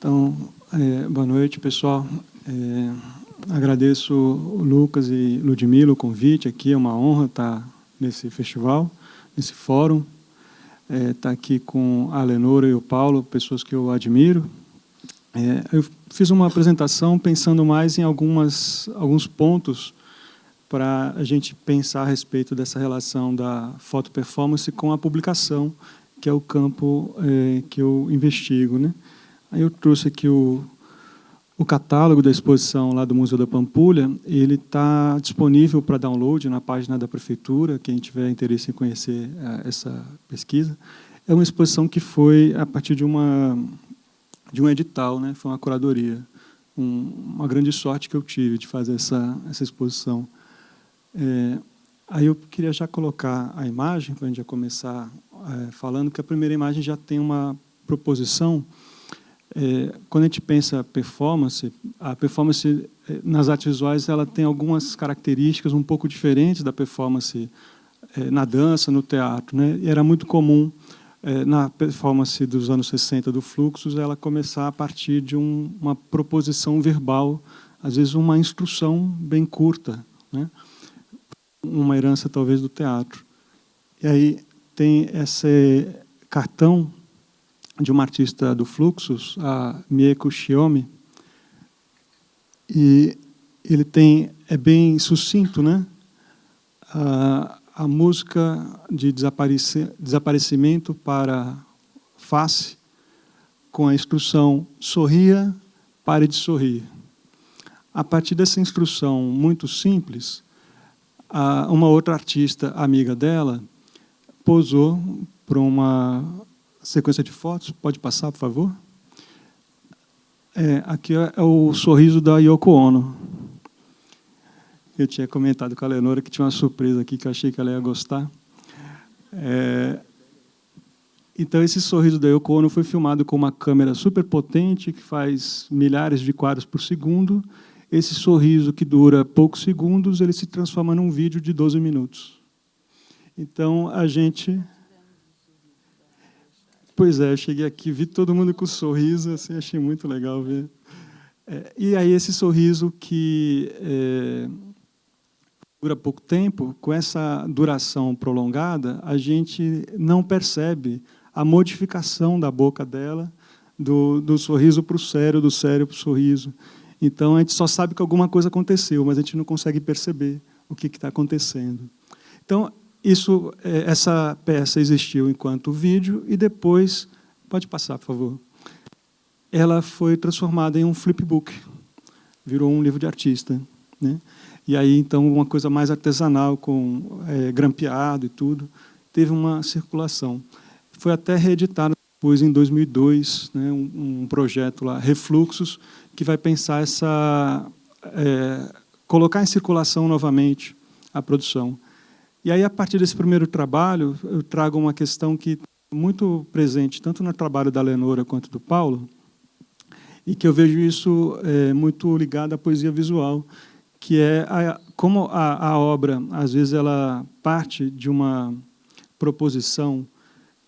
Então, boa noite, pessoal. Agradeço o Lucas e Ludmila o convite aqui, é uma honra estar nesse festival, nesse fórum. Estar aqui com a Lenora e o Paulo, pessoas que eu admiro. Eu fiz uma apresentação pensando mais em alguns pontos para a gente pensar a respeito dessa relação da foto-performance com a publicação, que é o campo que eu investigo, né? Aí eu trouxe aqui o catálogo da exposição lá do Museu da Pampulha. Ele está disponível para download na página da Prefeitura, quem tiver interesse em conhecer essa pesquisa. É uma exposição que foi a partir de um edital, né? Foi uma curadoria. Uma grande sorte que eu tive de fazer essa exposição. Aí eu queria já colocar a imagem, para a gente já começar falando, que a primeira imagem já tem uma proposição. Quando a gente pensa performance, a performance nas artes visuais ela tem algumas características um pouco diferentes da performance na dança, no teatro, né? E era muito comum na performance dos anos 60 do Fluxus ela começar a partir de uma proposição verbal, às vezes uma instrução bem curta, né? Uma herança talvez do teatro. E aí tem esse cartão de uma artista do Fluxus, a Mieko Shiomi, e ele é bem sucinto, né? A música de desaparecimento para face, com a instrução sorria, pare de sorrir. A partir dessa instrução muito simples, uma outra artista amiga dela posou para uma sequência de fotos. Pode passar, por favor? Aqui é o sorriso da Yoko Ono. Eu tinha comentado com a Lenora que tinha uma surpresa aqui que eu achei que ela ia gostar. Então, esse sorriso da Yoko Ono foi filmado com uma câmera super potente, que faz milhares de quadros por segundo. Esse sorriso, que dura poucos segundos, ele se transforma num vídeo de 12 minutos. Então, a gente... Pois é, eu cheguei aqui, vi todo mundo com sorriso, assim, achei muito legal ver. E aí, esse sorriso que dura pouco tempo, com essa duração prolongada, a gente não percebe a modificação da boca dela, do sorriso para o sério, do sério para o sorriso. Então, a gente só sabe que alguma coisa aconteceu, mas a gente não consegue perceber o que está acontecendo. Então, essa peça existiu enquanto vídeo e depois, pode passar, por favor, ela foi transformada em um flipbook, virou um livro de artista, né? E aí, então, uma coisa mais artesanal, com grampeado e tudo, teve uma circulação. Foi até reeditado depois, em 2002, né, um projeto lá, Refluxos, que vai pensar colocar em circulação novamente a produção. E aí, a partir desse primeiro trabalho, eu trago uma questão que é muito presente, tanto no trabalho da Lenora quanto do Paulo, e que eu vejo isso muito ligado à poesia visual, que é como a obra, às vezes, ela parte de uma proposição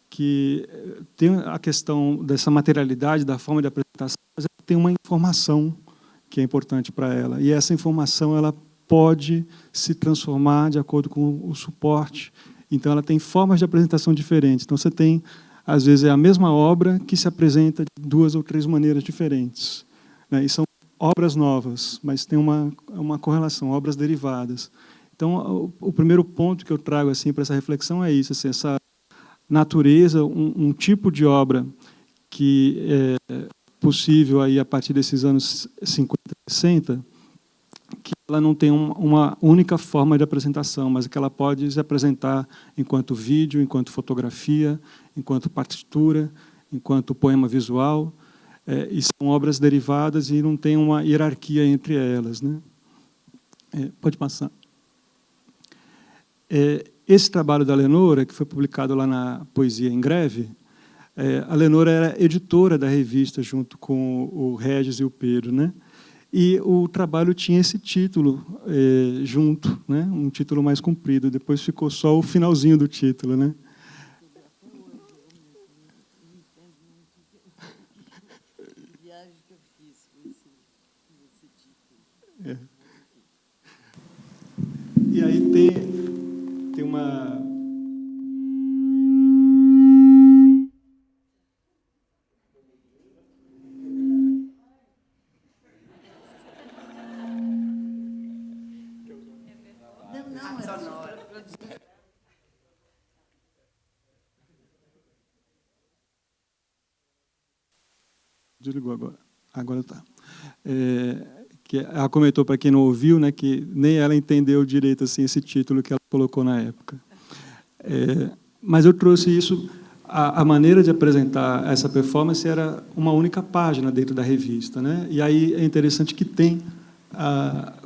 que tem a questão dessa materialidade, da forma de apresentação, mas ela tem uma informação que é importante para ela. E essa informação ela pode se transformar de acordo com o suporte. Então, ela tem formas de apresentação diferentes. Então, você tem, às vezes, a mesma obra que se apresenta de 2 ou 3 maneiras diferentes, né? E são obras novas, mas tem uma correlação, obras derivadas. Então, o primeiro ponto que eu trago assim, para essa reflexão é isso, assim, essa natureza, um tipo de obra que é possível aí, a partir desses anos 50, 60, que ela não tem uma única forma de apresentação, mas que ela pode se apresentar enquanto vídeo, enquanto fotografia, enquanto partitura, enquanto poema visual, e são obras derivadas e não tem uma hierarquia entre elas, né? Pode passar. Esse trabalho da Lenora, que foi publicado lá na Poesia em Greve, a Lenora era editora da revista, junto com o Regis e o Pedro, né? E o trabalho tinha esse título junto, né? Um título mais comprido, depois ficou só o finalzinho do título, né? viagem que eu fiz com esse título. É. E aí tem uma... Não, é sonora. Desligou agora. Agora está. Que ela comentou, para quem não ouviu, né, que nem ela entendeu direito assim, esse título que ela colocou na época. Mas eu trouxe isso... A maneira de apresentar essa performance era uma única página dentro da revista, né? E aí é interessante que tem,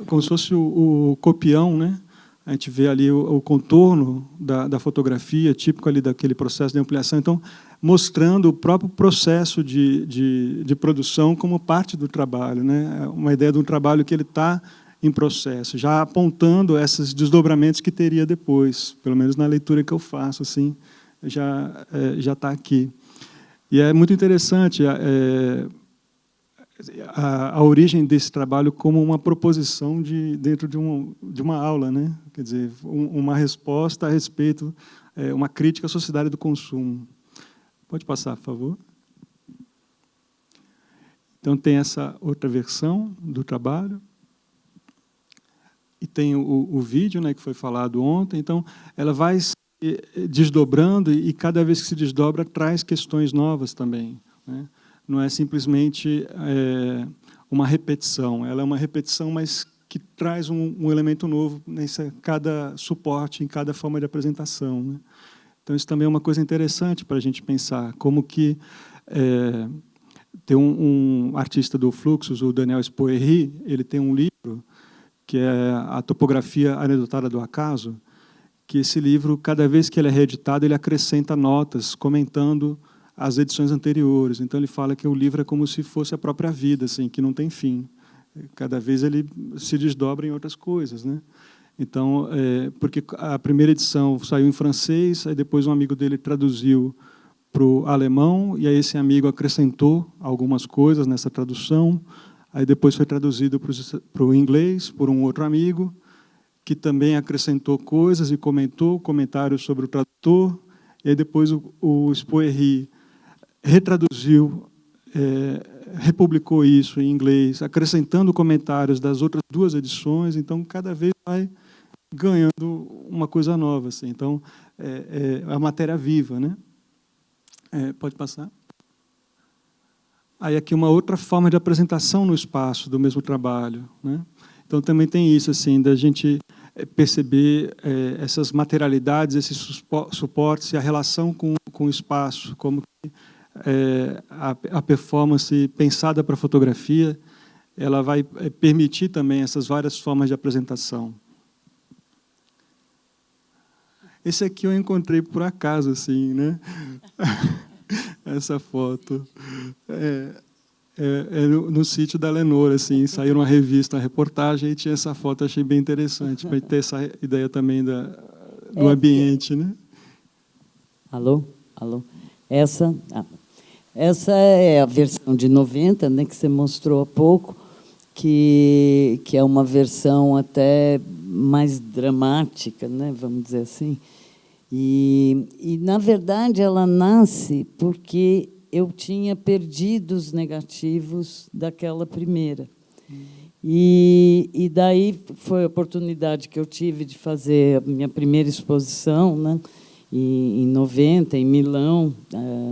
como se fosse o copião, né? A gente vê ali o contorno da fotografia, típico ali daquele processo de ampliação, então, mostrando o próprio processo de produção como parte do trabalho, né? Uma ideia de um trabalho que ele está em processo, já apontando esses desdobramentos que teria depois, pelo menos na leitura que eu faço, assim, já está aqui. E é muito interessante a origem desse trabalho como uma proposição dentro de uma aula, né? Quer dizer, uma resposta a respeito, uma crítica à sociedade do consumo. Pode passar, por favor. Então, tem essa outra versão do trabalho. E tem o vídeo, né, que foi falado ontem. Então, ela vai desdobrando e cada vez que se desdobra traz questões novas também, né? Não é simplesmente uma repetição, ela é uma repetição, mas que traz um elemento novo nessa cada suporte, em cada forma de apresentação, né? Então isso também é uma coisa interessante para a gente pensar como que tem um artista do Fluxus, o Daniel Spoerry, ele tem um livro que é a topografia anedotada do acaso, que esse livro, cada vez que ele é reeditado, ele acrescenta notas, comentando as edições anteriores. Então, ele fala que o livro é como se fosse a própria vida, assim, que não tem fim. Cada vez ele se desdobra em outras coisas, né? Então, porque a primeira edição saiu em francês, aí depois um amigo dele traduziu para o alemão, e aí esse amigo acrescentou algumas coisas nessa tradução, aí depois foi traduzido para o inglês por um outro amigo, que também acrescentou coisas e comentou comentários sobre o tradutor, e aí depois o Spoerry retraduziu, republicou isso em inglês, acrescentando comentários das outras duas edições, então cada vez vai ganhando uma coisa nova, assim. Então, é a matéria viva, né? Pode passar. Aí aqui uma outra forma de apresentação no espaço do mesmo trabalho, né? Então também tem isso, assim, da gente perceber essas materialidades, esses suportes e a relação com o espaço, como que a performance pensada para a fotografia, ela vai permitir também essas várias formas de apresentação. Esse aqui eu encontrei por acaso, assim, né? Essa foto. No sítio da Lenora, assim, saiu uma revista, uma reportagem, e tinha essa foto, achei bem interessante, para ter essa ideia também do ambiente, né? Alô? Alô? Essa é a versão de 90, né, que você mostrou há pouco, que é uma versão até mais dramática, né, vamos dizer assim. E, na verdade, ela nasce porque eu tinha perdido os negativos daquela primeira. E daí foi a oportunidade que eu tive de fazer a minha primeira exposição, né, em 90, em Milão,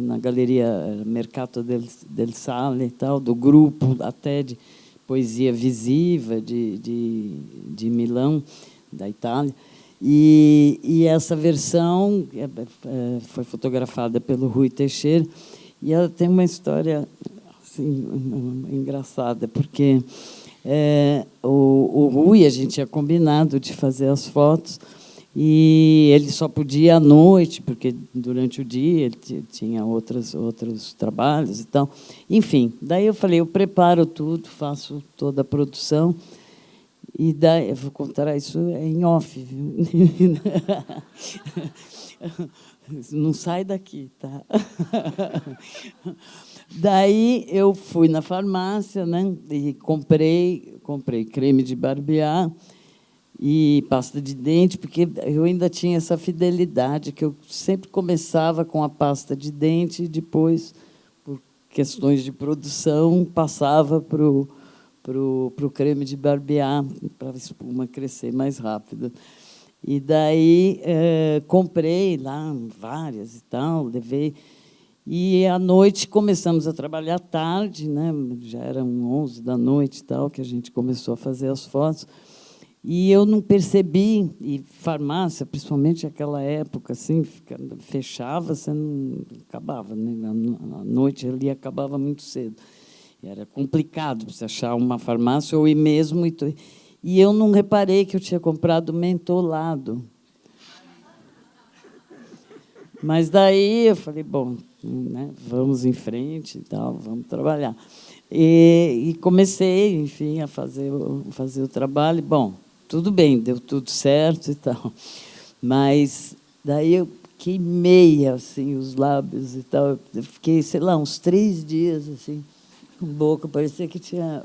na Galeria Mercato del Sale, e tal, do grupo até de poesia visiva de Milão, da Itália. E essa versão foi fotografada pelo Rui Teixeira, e ela tem uma história assim, engraçada, porque o Rui, a gente tinha combinado de fazer as fotos, e ele só podia à noite, porque durante o dia ele tinha outros trabalhos e tal. Enfim, daí eu falei, eu preparo tudo, faço toda a produção, e daí, eu vou contar isso em off, viu? Não sai daqui, tá? Daí eu fui na farmácia, né, e comprei creme de barbear e pasta de dente, porque eu ainda tinha essa fidelidade, que eu sempre começava com a pasta de dente e depois, por questões de produção, passava para o creme de barbear, para a espuma crescer mais rápido. E daí comprei lá várias e tal, levei. E à noite começamos a trabalhar tarde, né? Já eram 11 da noite e tal, que a gente começou a fazer as fotos. E eu não percebi, e farmácia, principalmente naquela época, assim, fechava, você não acabava, né? A noite ali acabava muito cedo. Era complicado você achar uma farmácia ou ir mesmo. E eu não reparei que eu tinha comprado mentolado. Mas daí eu falei, bom, né, vamos em frente e tal, vamos trabalhar. E comecei, enfim, a fazer o trabalho. Bom, tudo bem, deu tudo certo e tal. Mas daí eu queimei assim, os lábios e tal. Eu fiquei, sei lá, uns 3 dias assim, com boca, parecia que tinha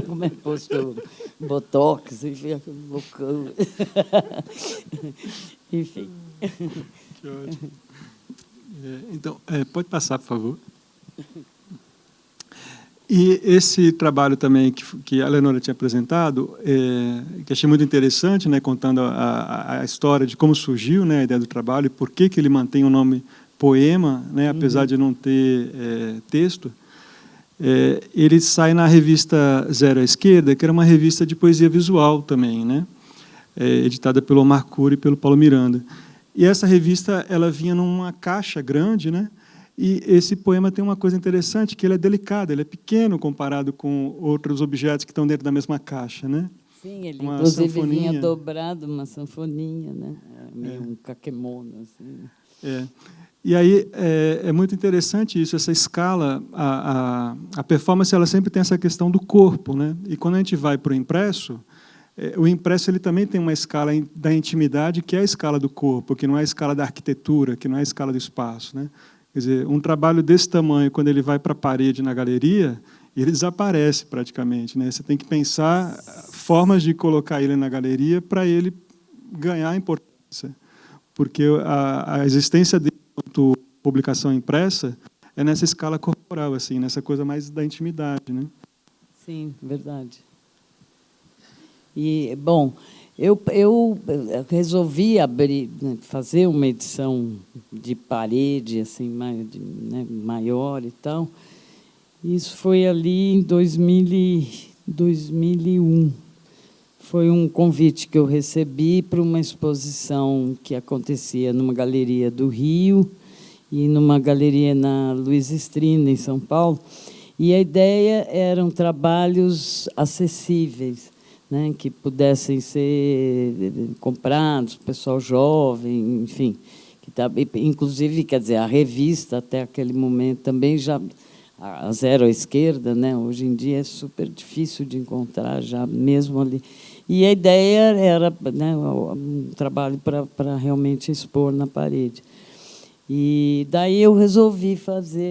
como é que postou botox, enfim, aquele bocão. Enfim. Que ótimo. Então, pode passar, por favor. E esse trabalho também que a Leonora tinha apresentado, que achei muito interessante, né, contando a história de como surgiu, né, a ideia do trabalho e por que ele mantém o nome poema, né, apesar de não ter texto. Ele sai na revista Zero à Esquerda, que era uma revista de poesia visual também, né, editada pelo Omar Cury e pelo Paulo Miranda. E essa revista ela vinha numa caixa grande, né? E esse poema tem uma coisa interessante, que ele é delicado, ele é pequeno comparado com outros objetos que estão dentro da mesma caixa, né? Sim, ele Uma inclusive sanfoninha. vinha dobrado, uma sanfoninha, né? Meio um kakemono, assim. E aí é muito interessante isso, essa escala, a performance ela sempre tem essa questão do corpo, né? E quando a gente vai para o impresso ele também tem uma escala da intimidade, que é a escala do corpo, que não é a escala da arquitetura, que não é a escala do espaço, né? Quer dizer, um trabalho desse tamanho, quando ele vai para a parede na galeria, ele desaparece praticamente, né? Você tem que pensar formas de colocar ele na galeria para ele ganhar importância, porque a existência dele enquanto publicação impressa é nessa escala corporal, assim, nessa coisa mais da intimidade, né? Sim, verdade. E, bom, eu resolvi abrir, né, fazer uma edição de parede, assim, maior e tal. Isso foi ali em 2001. Foi um convite que eu recebi para uma exposição que acontecia numa galeria do Rio e numa galeria na Luiz Estrina, em São Paulo. E a ideia eram trabalhos acessíveis, né, que pudessem ser comprados, pessoal jovem, enfim. Inclusive, quer dizer, a revista, até aquele momento, também já... A Zero à Esquerda, né, hoje em dia é super difícil de encontrar, já mesmo ali. E a ideia era, né, um trabalho para realmente expor na parede. E daí eu resolvi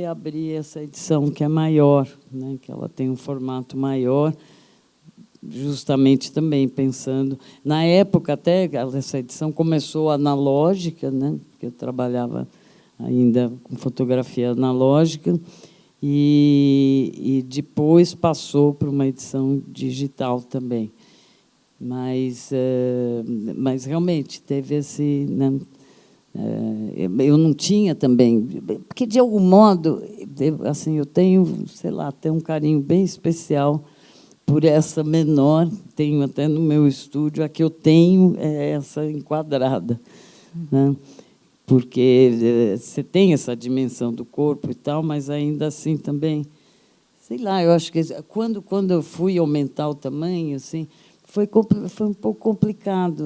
abrir essa edição, que é maior, né, que ela tem um formato maior, justamente também pensando... Na época, até, essa edição começou analógica, né, porque eu trabalhava ainda com fotografia analógica, e depois passou para uma edição digital também. Mas realmente teve esse... Né, eu não tinha também... Porque, de algum modo, assim, eu tenho, sei lá, até um carinho bem especial por essa menor, tenho até no meu estúdio, a que eu tenho é essa enquadrada, né? Porque você tem essa dimensão do corpo e tal, mas ainda assim também, sei lá, eu acho que quando eu fui aumentar o tamanho, assim, foi um pouco complicado.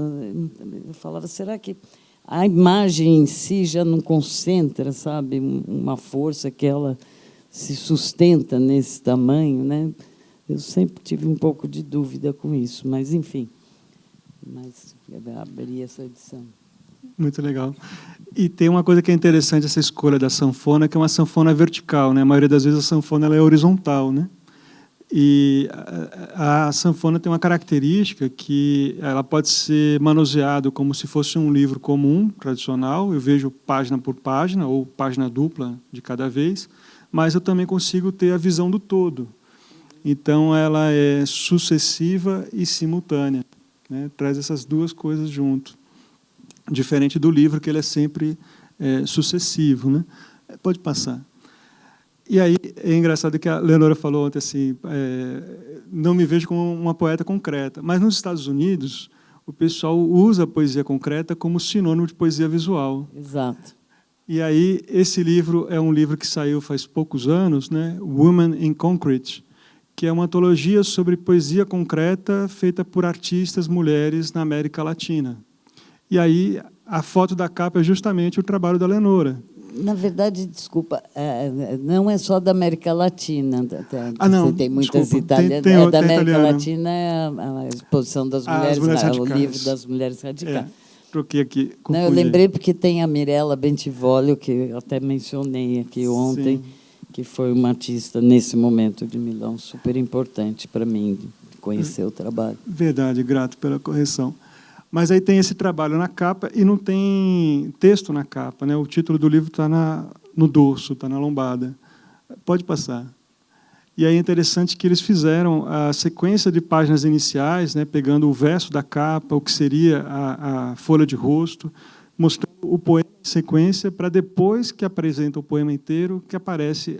Eu falava, será que a imagem em si já não concentra, sabe, uma força que ela se sustenta nesse tamanho, né? Eu sempre tive um pouco de dúvida com isso, mas, enfim, eu abri essa edição. Muito legal. E tem uma coisa que é interessante, essa escolha da sanfona, que é uma sanfona vertical, né? A maioria das vezes a sanfona ela é horizontal, né? E a sanfona tem uma característica que ela pode ser manuseado como se fosse um livro comum, tradicional. Eu vejo página por página, ou página dupla de cada vez, mas eu também consigo ter a visão do todo. Então, ela é sucessiva e simultânea, né? Traz essas duas coisas junto. Diferente do livro, que ele é sempre sucessivo, né? Pode passar. E aí é engraçado que a Leonora falou ontem assim, não me vejo como uma poeta concreta, mas nos Estados Unidos o pessoal usa a poesia concreta como sinônimo de poesia visual. Exato. E aí esse livro é um livro que saiu faz poucos anos, né? Women in Concrete, que é uma antologia sobre poesia concreta feita por artistas mulheres na América Latina. E aí a foto da capa é justamente o trabalho da Leonora. Na verdade, desculpa, não é só da América Latina. Não, você tem muitas desculpa, italianas. tem Da América italiana. Latina é a exposição das mulheres, o livro das mulheres radicais. Troquei aqui, não, eu lembrei porque tem a Mirella Bentivoglio, que eu até mencionei aqui ontem, sim, que foi uma artista, nesse momento de Milão, super importante para mim, conhecer o trabalho. Verdade, grato pela correção. Mas aí tem esse trabalho na capa e não tem texto na capa, né? O título do livro está no dorso, está na lombada. Pode passar. E aí é interessante que eles fizeram a sequência de páginas iniciais, né, pegando o verso da capa, o que seria a folha de rosto, mostrando o poema em sequência, para depois que apresenta o poema inteiro, que aparece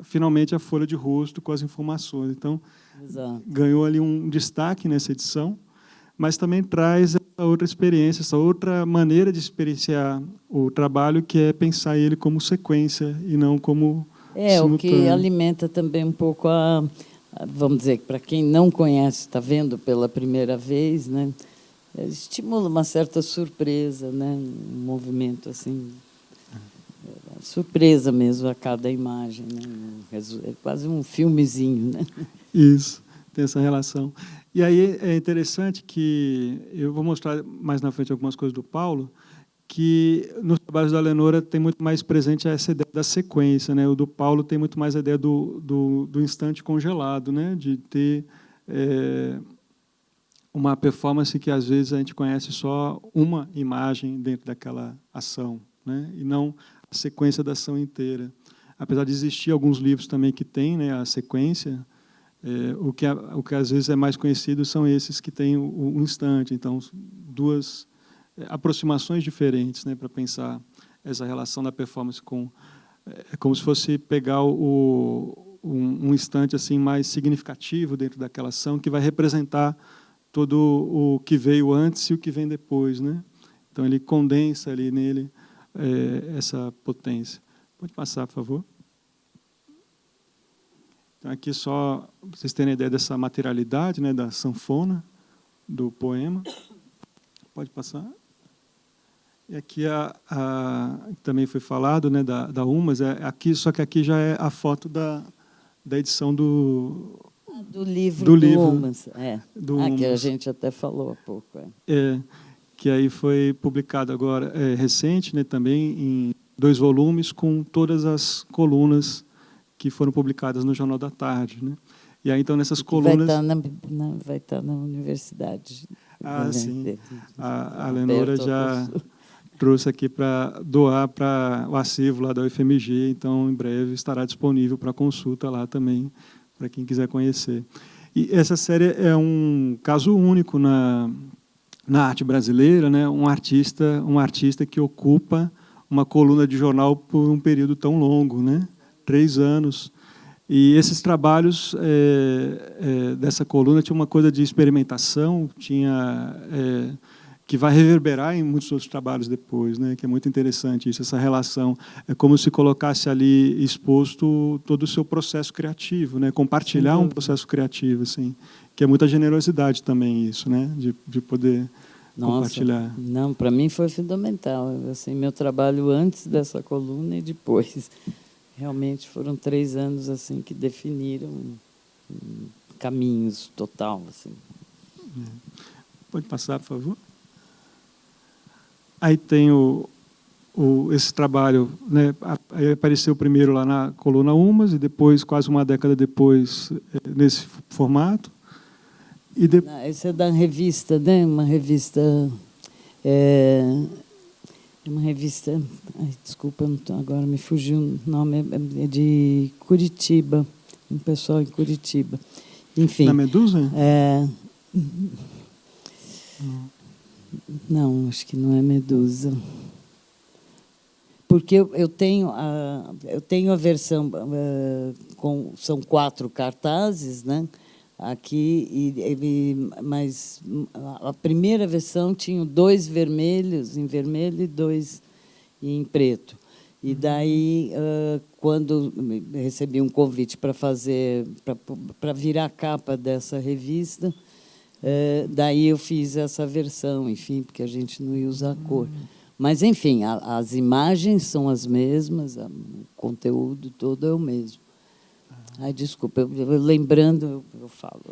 finalmente a folha de rosto com as informações. Então, exato, ganhou ali um destaque nessa edição, mas também traz essa outra experiência, essa outra maneira de experienciar o trabalho, que é pensar ele como sequência e não como simultâneo. O que alimenta também um pouco vamos dizer, para quem não conhece, está vendo pela primeira vez, né, estimula uma certa surpresa, né, um movimento assim, surpresa mesmo a cada imagem, né, é quase um filmezinho, né? Isso, tem essa relação. E aí é interessante que eu vou mostrar mais na frente algumas coisas do Paulo, que nos trabalhos da Leonora tem muito mais presente essa ideia da sequência, né? O do Paulo tem muito mais a ideia do instante congelado, né? De ter uma performance que às vezes a gente conhece só uma imagem dentro daquela ação, né? E não a sequência da ação inteira. Apesar de existir alguns livros também que têm, né, a sequência, o que às vezes é mais conhecido são esses que têm o instante. Então, duas aproximações diferentes, né, para pensar essa relação da performance com... É como se fosse pegar um instante assim mais significativo dentro daquela ação, que vai representar todo o que veio antes e o que vem depois, né? Então, ele condensa ali nele essa potência. Pode passar, por favor. Então, aqui só para vocês terem a ideia dessa materialidade, né, da sanfona, do poema. Pode passar. E aqui também foi falado, né, da UMAS, aqui, só que aqui já é a foto da edição do livro UMAS. Que a gente até falou há pouco. Que aí foi publicado agora, recente, né, também em 2 volumes, com todas as colunas que foram publicadas no Jornal da Tarde, né? E aí, então, nessas colunas... Vai estar na universidade. Sim. A Leonora já trouxe aqui para doar para o acervo lá da UFMG, então, em breve, estará disponível para consulta lá também, para quem quiser conhecer. E essa série é um caso único na arte brasileira, né? Um artista que ocupa uma coluna de jornal por um período tão longo, né? 3 anos. E esses trabalhos dessa coluna tinha uma coisa de experimentação, que vai reverberar em muitos outros trabalhos depois, né? Que é muito interessante isso, essa relação. É como se colocasse ali exposto todo o seu processo criativo, né? Compartilhar um processo criativo, assim, que é muita generosidade também isso, né? De poder compartilhar. Não, para mim foi fundamental. Assim, meu trabalho antes dessa coluna e depois. Realmente foram 3 anos assim que definiram caminhos total, assim. Pode passar, por favor. Aí tem esse trabalho, né, aí apareceu primeiro lá na Coluna Umas, e depois, quase uma década depois, nesse formato. Esse é da revista, né? Uma revista... uma revista... Ai, desculpa, agora me fugiu o nome. É de Curitiba, um pessoal em Curitiba. Enfim. Na Medusa? Não, acho que não é Medusa. Porque eu tenho a versão são 4 cartazes, né? Aqui, mas a primeira versão tinha 2 vermelhos em vermelho e 2 em preto. E daí, quando recebi um convite para virar a capa dessa revista, daí eu fiz essa versão, enfim, porque a gente não ia usar cor. Mas, enfim, as imagens são as mesmas, o conteúdo todo é o mesmo. Ai, desculpa, lembrando, eu falo.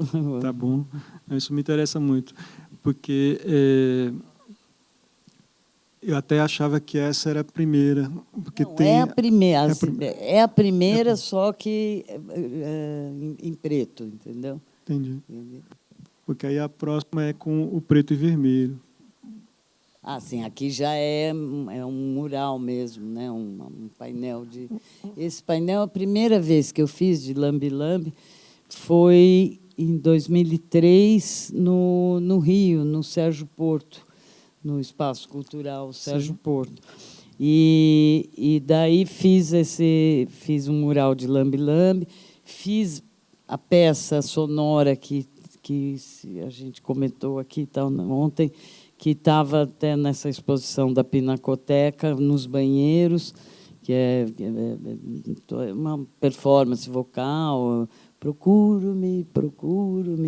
Tá bom. Isso me interessa muito, porque eu até achava que essa era a primeira. Porque não, tem... é a primeira, só que em preto, entendeu? Entendi. Porque aí a próxima é com o preto e vermelho. Ah, sim, aqui já é um mural mesmo, né? Um painel de... Esse painel, a primeira vez que eu fiz de lambe-lambe foi em 2003, no Rio, no Sérgio Porto, no Espaço Cultural Sérgio Porto. E daí fiz um mural de lambe-lambe, fiz a peça sonora que a gente comentou aqui ontem, que estava até nessa exposição da Pinacoteca, nos banheiros, que é uma performance vocal, procuro-me,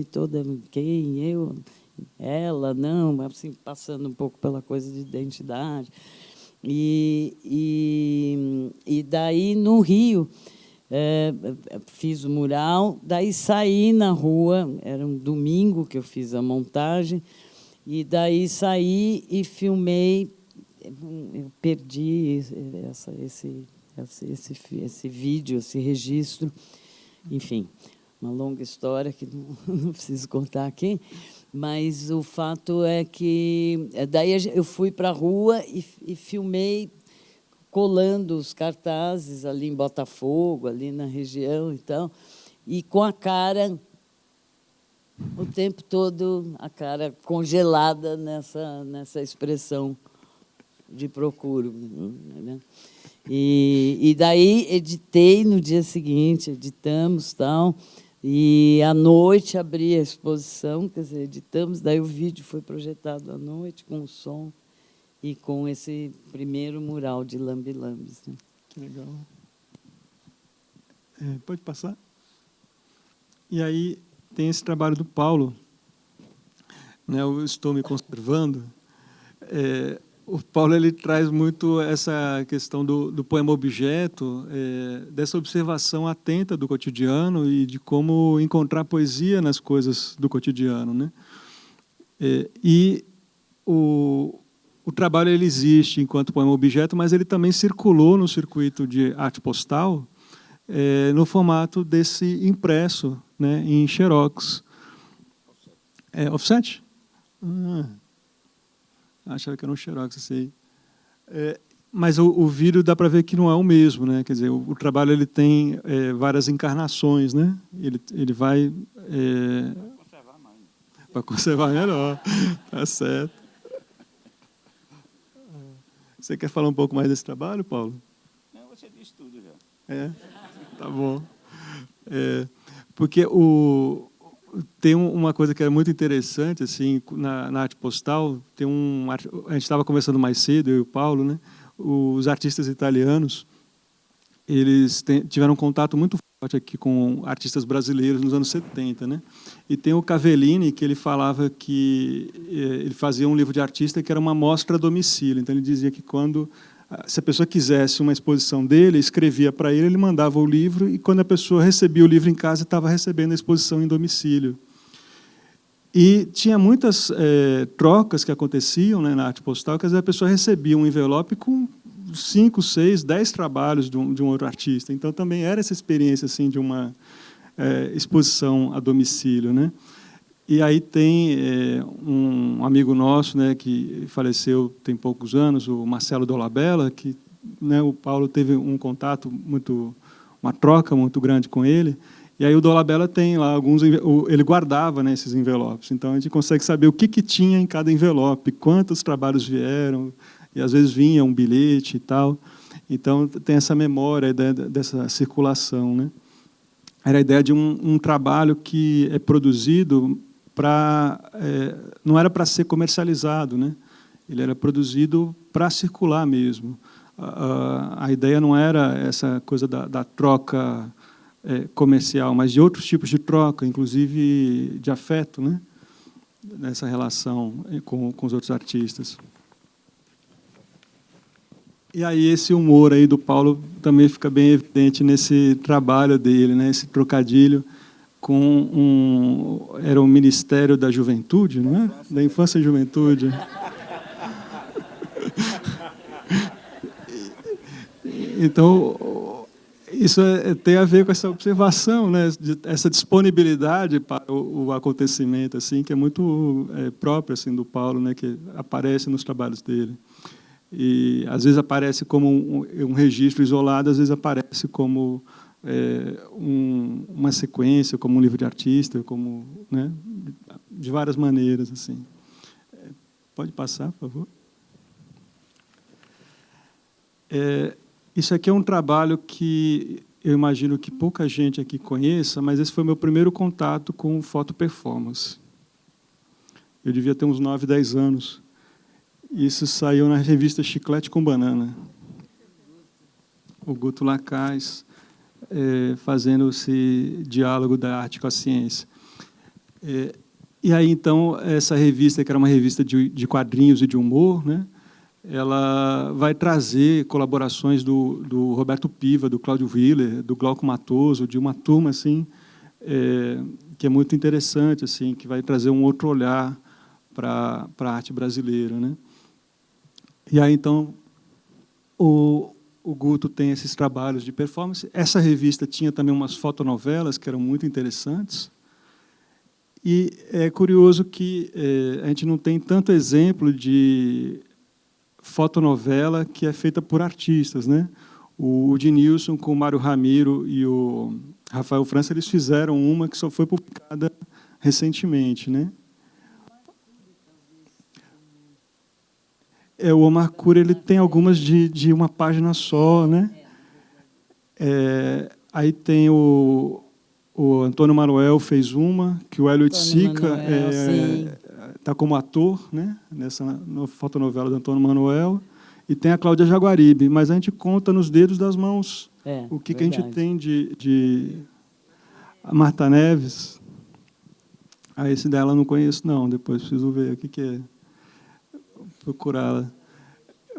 toda quem, eu, ela, não, assim, passando um pouco pela coisa de identidade. E daí, no Rio, fiz o mural, daí saí na rua, era um domingo que eu fiz a montagem, e daí saí e filmei. Eu perdi esse vídeo, esse registro. Enfim, uma longa história que não preciso contar aqui. Mas o fato é que daí eu fui para a rua e filmei colando os cartazes ali em Botafogo, ali na região e tal, e com a cara o tempo todo, a cara congelada nessa expressão de procuro, né? E daí editei no dia seguinte, editamos tal, e à noite abri a exposição, quer dizer, editamos, daí o vídeo foi projetado à noite com o som e com esse primeiro mural de lambe-lambes, né? Que legal. Pode passar? E aí tem esse trabalho do Paulo, né? Eu estou me conservando. O Paulo ele traz muito essa questão do poema-objeto, dessa observação atenta do cotidiano e de como encontrar poesia nas coisas do cotidiano, né? E o trabalho ele existe enquanto poema-objeto, mas ele também circulou no circuito de arte postal, no formato desse impresso, né, em xerox. Offset? Achava que era um xerox, sei. Mas o vídeo dá para ver que não é o mesmo, né? Quer dizer, o trabalho ele tem várias encarnações, né? Ele vai para conservar melhor, tá certo. Você quer falar um pouco mais desse trabalho, Paulo? Não, você disse tudo já. Tá bom. Porque tem uma coisa que é muito interessante assim na arte postal. A gente estava conversando mais cedo, eu e o Paulo, né? Os artistas italianos, eles tiveram um contato muito forte aqui com artistas brasileiros nos anos 70, né? E tem o Cavellini, que ele falava que ele fazia um livro de artista que era uma mostra a domicílio. Então ele dizia que se a pessoa quisesse uma exposição dele, escrevia para ele, ele mandava o livro, e quando a pessoa recebia o livro em casa, estava recebendo a exposição em domicílio. E tinha muitas trocas que aconteciam, né, na arte postal, que às vezes a pessoa recebia um envelope com 5, 6, 10 trabalhos de um outro artista. Então, também era essa experiência assim, de uma exposição a domicílio, né? E aí tem um amigo nosso, né, que faleceu tem poucos anos, o Marcelo Dolabella, que, né, o Paulo teve um contato uma troca muito grande com ele. E aí o Dolabella tem lá alguns, ele guardava, né, esses envelopes. Então a gente consegue saber o que tinha em cada envelope, quantos trabalhos vieram, e às vezes vinha um bilhete e tal. Então tem essa memória dessa circulação, né? Era a ideia de um trabalho que é produzido não era para ser comercializado, né? Ele era produzido para circular mesmo. A ideia não era essa coisa da troca comercial, mas de outros tipos de troca, inclusive de afeto, né? Nessa relação com os outros artistas. E aí esse humor aí do Paulo também fica bem evidente nesse trabalho dele, né? Esse trocadilho com era o Ministério da Juventude, não é? Da Infância e Juventude. Então, isso tem a ver com essa observação, né? Essa disponibilidade para o acontecimento, assim, que é muito própria assim, do Paulo, né? Que aparece nos trabalhos dele. E, às vezes, aparece como um registro isolado, às vezes aparece como uma sequência, como um livro de artista, como, né? De várias maneiras. Assim. Pode passar, por favor? Isso aqui é um trabalho que eu imagino que pouca gente aqui conheça, mas esse foi o meu primeiro contato com foto performance. Eu devia ter uns 9, 10 anos. Isso saiu na revista Chiclete com Banana. O Guto Lacaz fazendo esse diálogo da arte com a ciência. E aí, então, essa revista, que era uma revista de quadrinhos e de humor, né? Ela vai trazer colaborações do Roberto Piva, do Cláudio Willer, do Glauco Matoso, de uma turma assim, que é muito interessante, assim, que vai trazer um outro olhar para a arte brasileira, né? E aí, então, o Guto tem esses trabalhos de performance. Essa revista tinha também umas fotonovelas que eram muito interessantes. E é curioso que a gente não tem tanto exemplo de fotonovela que é feita por artistas, né? O Dinilson com o Mário Ramiro e o Rafael França, eles fizeram uma que só foi publicada recentemente, né? O Omar Cura, ele tem algumas de uma página só, né? Aí tem o Antônio Manuel fez uma, que o Hélio Itzica está como ator, né? Nessa fotonovela do Antônio Manuel, e tem a Cláudia Jaguaribe, mas a gente conta nos dedos das mãos o que a gente tem de a Marta Neves. Esse dela eu não conheço, não, depois preciso ver o que é. Procurá-la.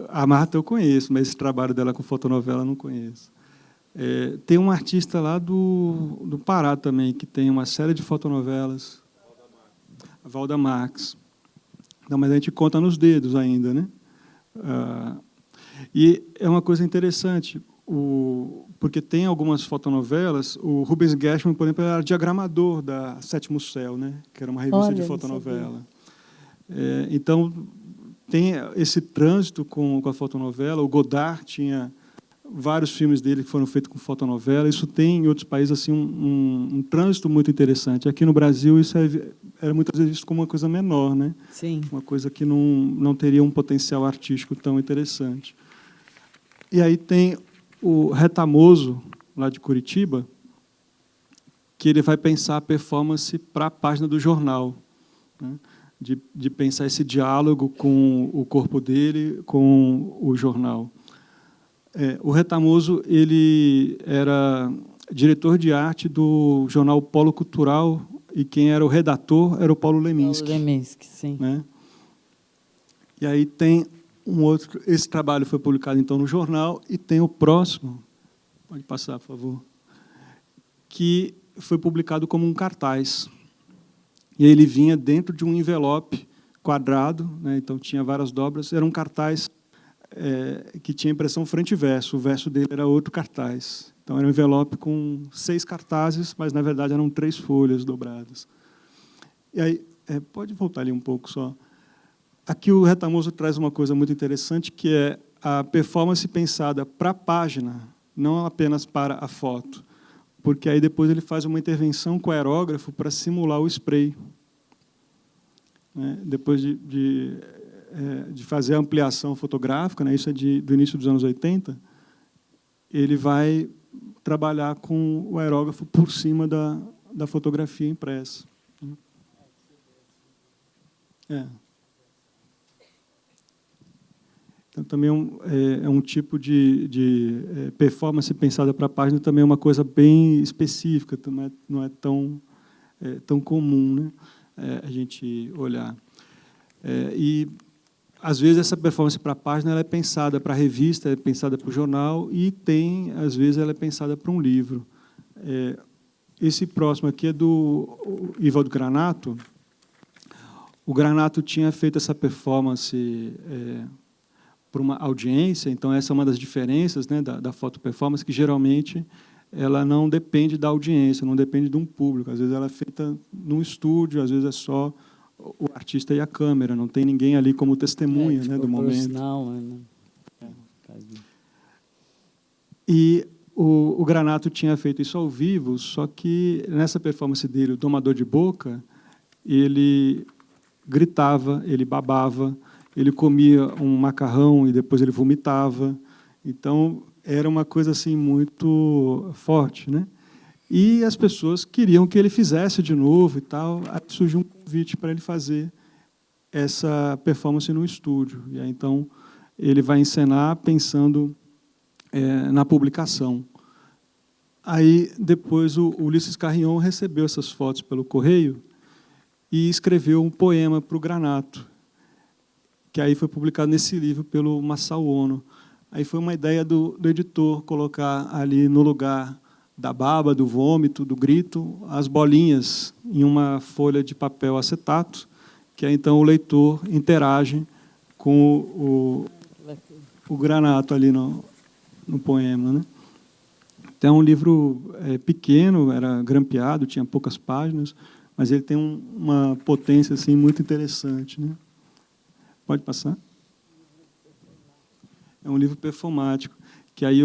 A Marta eu conheço, mas esse trabalho dela com fotonovela eu não conheço. Tem um artista lá do Pará também, que tem uma série de fotonovelas. A Valda Marx. Não, mas a gente conta nos dedos ainda, né? E é uma coisa interessante, porque tem algumas fotonovelas, o Rubens Gershman, por exemplo, era diagramador da Sétimo Céu, né? Que era uma revista de fotonovela. Então, tem esse trânsito com a fotonovela. O Godard tinha vários filmes dele que foram feitos com fotonovela. Isso tem, em outros países, assim, um trânsito muito interessante. Aqui no Brasil, isso era muitas vezes visto como uma coisa menor, né? Sim. Uma coisa que não teria um potencial artístico tão interessante. E aí tem o Retamoso, lá de Curitiba, que ele vai pensar a performance para a página do jornal, né? De pensar esse diálogo com o corpo dele, com o jornal. O Retamoso, ele era diretor de arte do jornal Polo Cultural, e quem era o redator era o Paulo Leminski. Paulo Leminski, sim. Né? E aí tem um outro... Esse trabalho foi publicado, então, no jornal, e tem o próximo, pode passar, por favor, que foi publicado como um cartaz, e ele vinha dentro de um envelope quadrado, né? Então tinha várias dobras, era um cartaz que tinha impressão frente e verso, o verso dele era outro cartaz. Então era um envelope com 6 cartazes, mas na verdade eram 3 folhas dobradas. E aí, pode voltar ali um pouco só. Aqui o Retamoso traz uma coisa muito interessante, que é a performance pensada para a página, não apenas para a foto, porque aí depois ele faz uma intervenção com o aerógrafo para simular o spray. Né? Depois de fazer a ampliação fotográfica, né? Isso é do início dos anos 80, ele vai trabalhar com o aerógrafo por cima da fotografia impressa. Então, também é um tipo de performance pensada para a página, também é uma coisa bem específica, não é tão comum, né, a gente olhar. E, às vezes, essa performance para a página ela é pensada para a revista, é pensada para o jornal, e às vezes, ela é pensada para um livro. Esse próximo aqui é do Ivaldo Granato. O Granato tinha feito essa performance para uma audiência, então essa é uma das diferenças, né, da foto performance, que geralmente ela não depende da audiência, não depende de um público. Às vezes ela é feita num estúdio, às vezes é só o artista e a câmera, não tem ninguém ali como testemunha, né, do momento. E o Granato tinha feito isso ao vivo, só que nessa performance dele, o Domador de Boca, ele gritava, ele babava, ele comia um macarrão e depois ele vomitava. Então, era uma coisa assim muito forte, né? E as pessoas queriam que ele fizesse de novo e tal. Aí surgiu um convite para ele fazer essa performance no estúdio. E aí, então, ele vai encenar pensando na publicação. Aí, depois, o Ulisses Carrion recebeu essas fotos pelo correio e escreveu um poema para o Granato, que aí foi publicado nesse livro pelo Masao Ono. Aí foi uma ideia do editor colocar ali no lugar da baba, do vômito, do grito, as bolinhas em uma folha de papel acetato, que aí, então, o leitor interage com o Granato ali no poema, né? Então, é um livro pequeno, era grampeado, tinha poucas páginas, mas ele tem uma potência assim, muito interessante, né? Pode passar? É um livro performático, que aí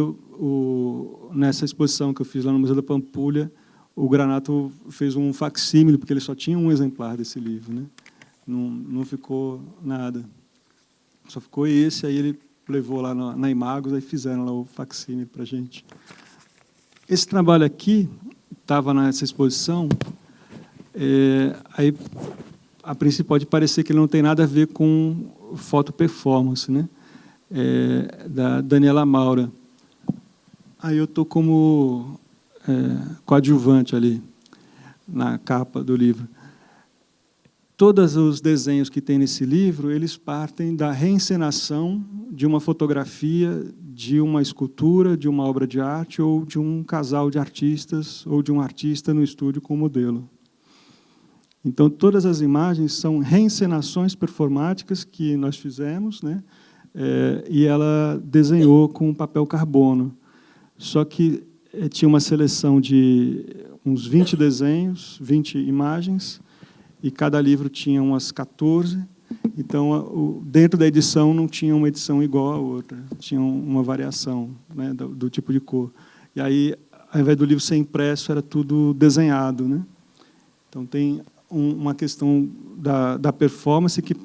nessa exposição que eu fiz lá no Museu da Pampulha, o Granato fez um facsímile, porque ele só tinha um exemplar desse livro, né? Não ficou nada. Só ficou esse, aí ele levou lá na Imagos, aí fizeram lá o facsímile para a gente. Esse trabalho aqui estava nessa exposição, aí, a princípio, pode parecer que ele não tem nada a ver com foto performance, né? Da Daniela Maura. Aí eu estou como coadjuvante ali, na capa do livro. Todos os desenhos que tem nesse livro, eles partem da reencenação de uma fotografia, de uma escultura, de uma obra de arte, ou de um casal de artistas, ou de um artista no estúdio com o modelo. Então, todas as imagens são reencenações performáticas que nós fizemos, né? E ela desenhou com papel carbono. Só que tinha uma seleção de uns 20 desenhos, 20 imagens, e cada livro tinha umas 14. Então, dentro da edição, não tinha uma edição igual à outra, tinha uma variação, né, do tipo de cor. E aí, ao invés do livro ser impresso, era tudo desenhado, né? Então, tem uma questão da performance que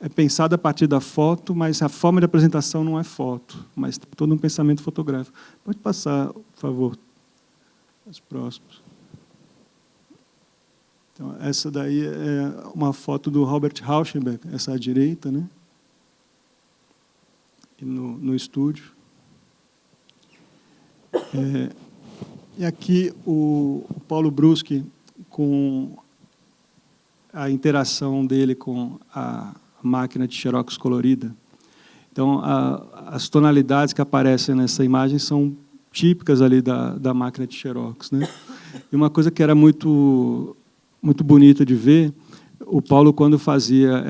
é pensada a partir da foto, mas a forma de apresentação não é foto, mas tem todo um pensamento fotográfico. Pode passar, por favor, os próximos. Então, essa daí é uma foto do Robert Rauschenberg, essa à direita, né? E no estúdio. E aqui o Paulo Bruschi, com a interação dele com a máquina de xerox colorida. Então, as tonalidades que aparecem nessa imagem são típicas ali da máquina de xerox, né? E uma coisa que era muito muito bonita de ver. O Paulo, quando fazia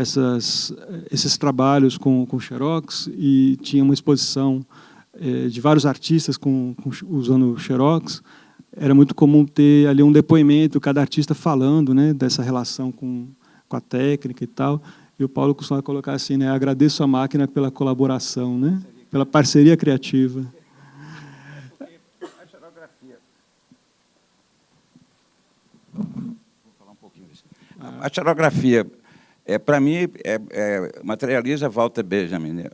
esses trabalhos com Xerox, e tinha uma exposição de vários artistas usando Xerox, era muito comum ter ali um depoimento, cada artista falando, né, dessa relação com a técnica e tal. E o Paulo costumava colocar assim, né, agradeço a máquina pela colaboração, né, pela parceria criativa. A xerografia. Vou falar um pouquinho disso. A xerografia, para mim, materializa Walter Benjamin, né,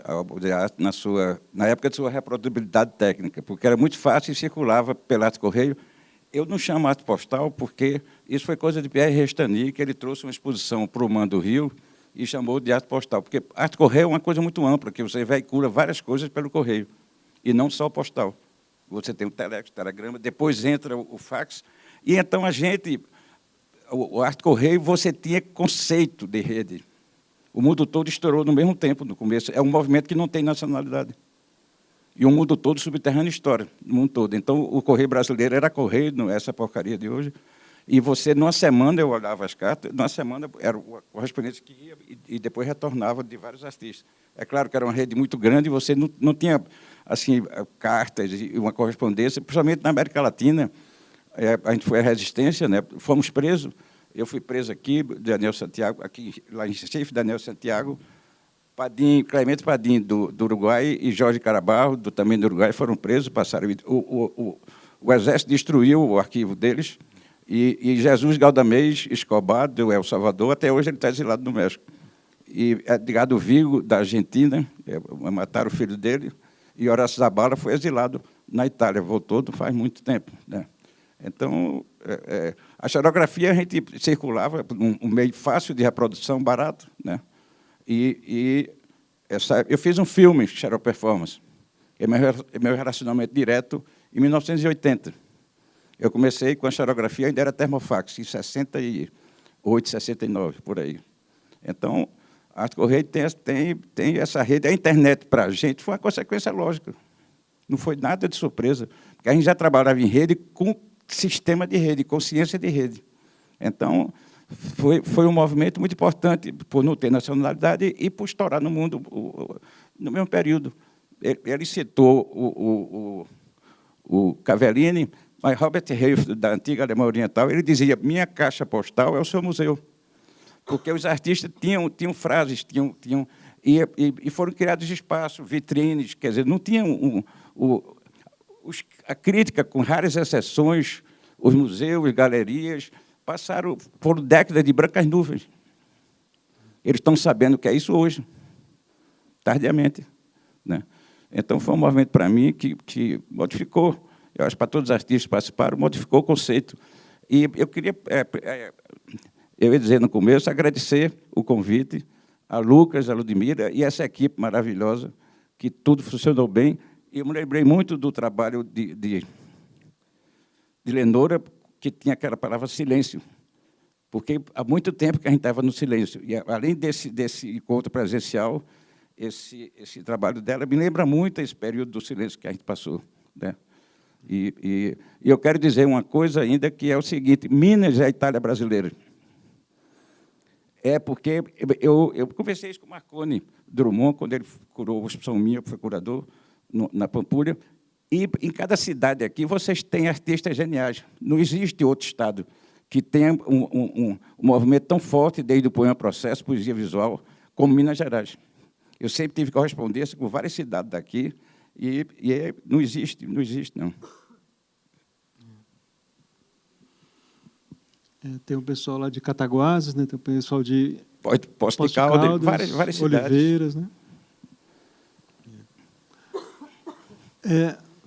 na época de sua reprodutibilidade técnica, porque era muito fácil e circulava pela arte correio. Eu não chamo arte postal porque isso foi coisa de Pierre Restany, que ele trouxe uma exposição para o Man do Rio e chamou de arte postal, porque arte correio é uma coisa muito ampla, que você veicula várias coisas pelo correio, e não só postal. Você tem o telex, o telegrama, depois entra o fax, e então o arte correio, você tinha conceito de rede. O mundo todo estourou no mesmo tempo, no começo. É um movimento que não tem nacionalidade. E o mundo todo subterrâneo história, no mundo todo. Então, o correio brasileiro era correio, não é essa porcaria de hoje. E você, numa semana, eu olhava as cartas, numa semana era o correspondente que ia e depois retornava de vários artistas. É claro que era uma rede muito grande, e você não tinha assim, cartas e uma correspondência, principalmente na América Latina. A gente foi à resistência, né? Fomos presos. Eu fui preso aqui, Daniel Santiago, lá em Recife, Daniel Santiago, Clemente Padim, do Uruguai, e Jorge Caraballo, também do Uruguai, foram presos, passaram. O Exército destruiu o arquivo deles, e Jesus Galdamés Escobar, do El Salvador, até hoje ele está exilado no México. E Edgardo Vigo, da Argentina, mataram o filho dele, e Horácio Zabala foi exilado na Itália, voltou não faz muito tempo, né? Então, a xerografia a gente circulava, um meio fácil de reprodução, barato, né? Eu fiz um filme, Xero Performance, é meu relacionamento direto, em 1980. Eu comecei com a xerografia, ainda era termofax, em 68, 69, por aí. Então, a arte correio tem essa rede. A internet, para a gente, foi uma consequência lógica. Não foi nada de surpresa, porque a gente já trabalhava em rede com sistema de rede, consciência de rede. Então, foi um movimento muito importante, por não ter nacionalidade e por estourar no mundo no mesmo período. Ele citou o Cavellini, mas Robert Reif, da antiga Alemanha Oriental, ele dizia, minha caixa postal é o seu museu. Porque os artistas tinham frases, e foram criados espaços, vitrines, quer dizer, não tinham a crítica, com raras exceções, os museus, galerias, passaram por décadas de brancas nuvens. Eles estão sabendo o que é isso hoje, tardiamente, né? Então, foi um movimento, para mim, que modificou, eu acho, para todos os artistas que participaram, modificou o conceito. E eu queria, eu ia dizer no começo, agradecer o convite a Lucas, a Ludmila e essa equipe maravilhosa, que tudo funcionou bem. E eu me lembrei muito do trabalho de Lenora, que tinha aquela palavra silêncio, porque há muito tempo que a gente estava no silêncio. E, além desse encontro presencial, esse trabalho dela me lembra muito esse período do silêncio que a gente passou, né? E eu quero dizer uma coisa ainda, que é o seguinte, Minas é a Itália brasileira. É porque eu conversei isso com o Marconi Drummond, quando ele curou a exposição minha, foi curador, na Pampulha, e em cada cidade aqui vocês têm artistas geniais. Não existe outro estado que tenha um movimento tão forte, desde o poema processo, poesia visual, como Minas Gerais. Eu sempre tive correspondência com várias cidades daqui, e não existe, não. Tem o pessoal lá de Cataguases, né? Tem o pessoal de Poços de Caldas, várias cidades. Oliveiras, né?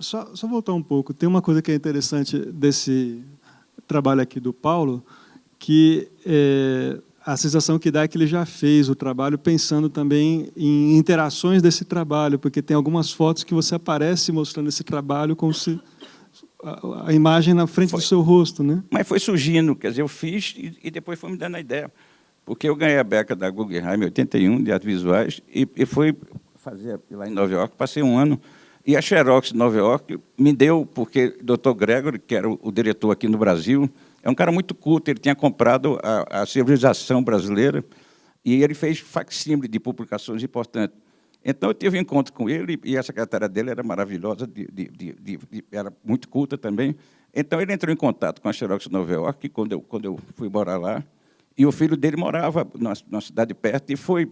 Só voltar um pouco. Tem uma coisa que é interessante desse trabalho aqui do Paulo, que a sensação que dá é que ele já fez o trabalho pensando também em interações desse trabalho, porque tem algumas fotos que você aparece mostrando esse trabalho como se a imagem na frente do seu rosto, né? Mas foi surgindo, quer dizer, eu fiz e depois foi me dando a ideia. Porque eu ganhei a beca da Guggenheim em 81, de artes visuais, e fui fazer lá em Nova York, passei um ano, e a Xerox de Nova York me deu, porque o Dr. Gregory, que era o diretor aqui no Brasil, É um cara muito culto, ele tinha comprado a Civilização Brasileira e ele fez facsímile de publicações importantes. Então, eu tive um encontro com ele, e a secretária dele era maravilhosa, era muito culta também. Então, ele entrou em contato com a Xerox Nova York, quando eu fui morar lá, e o filho dele morava numa cidade perto, e foi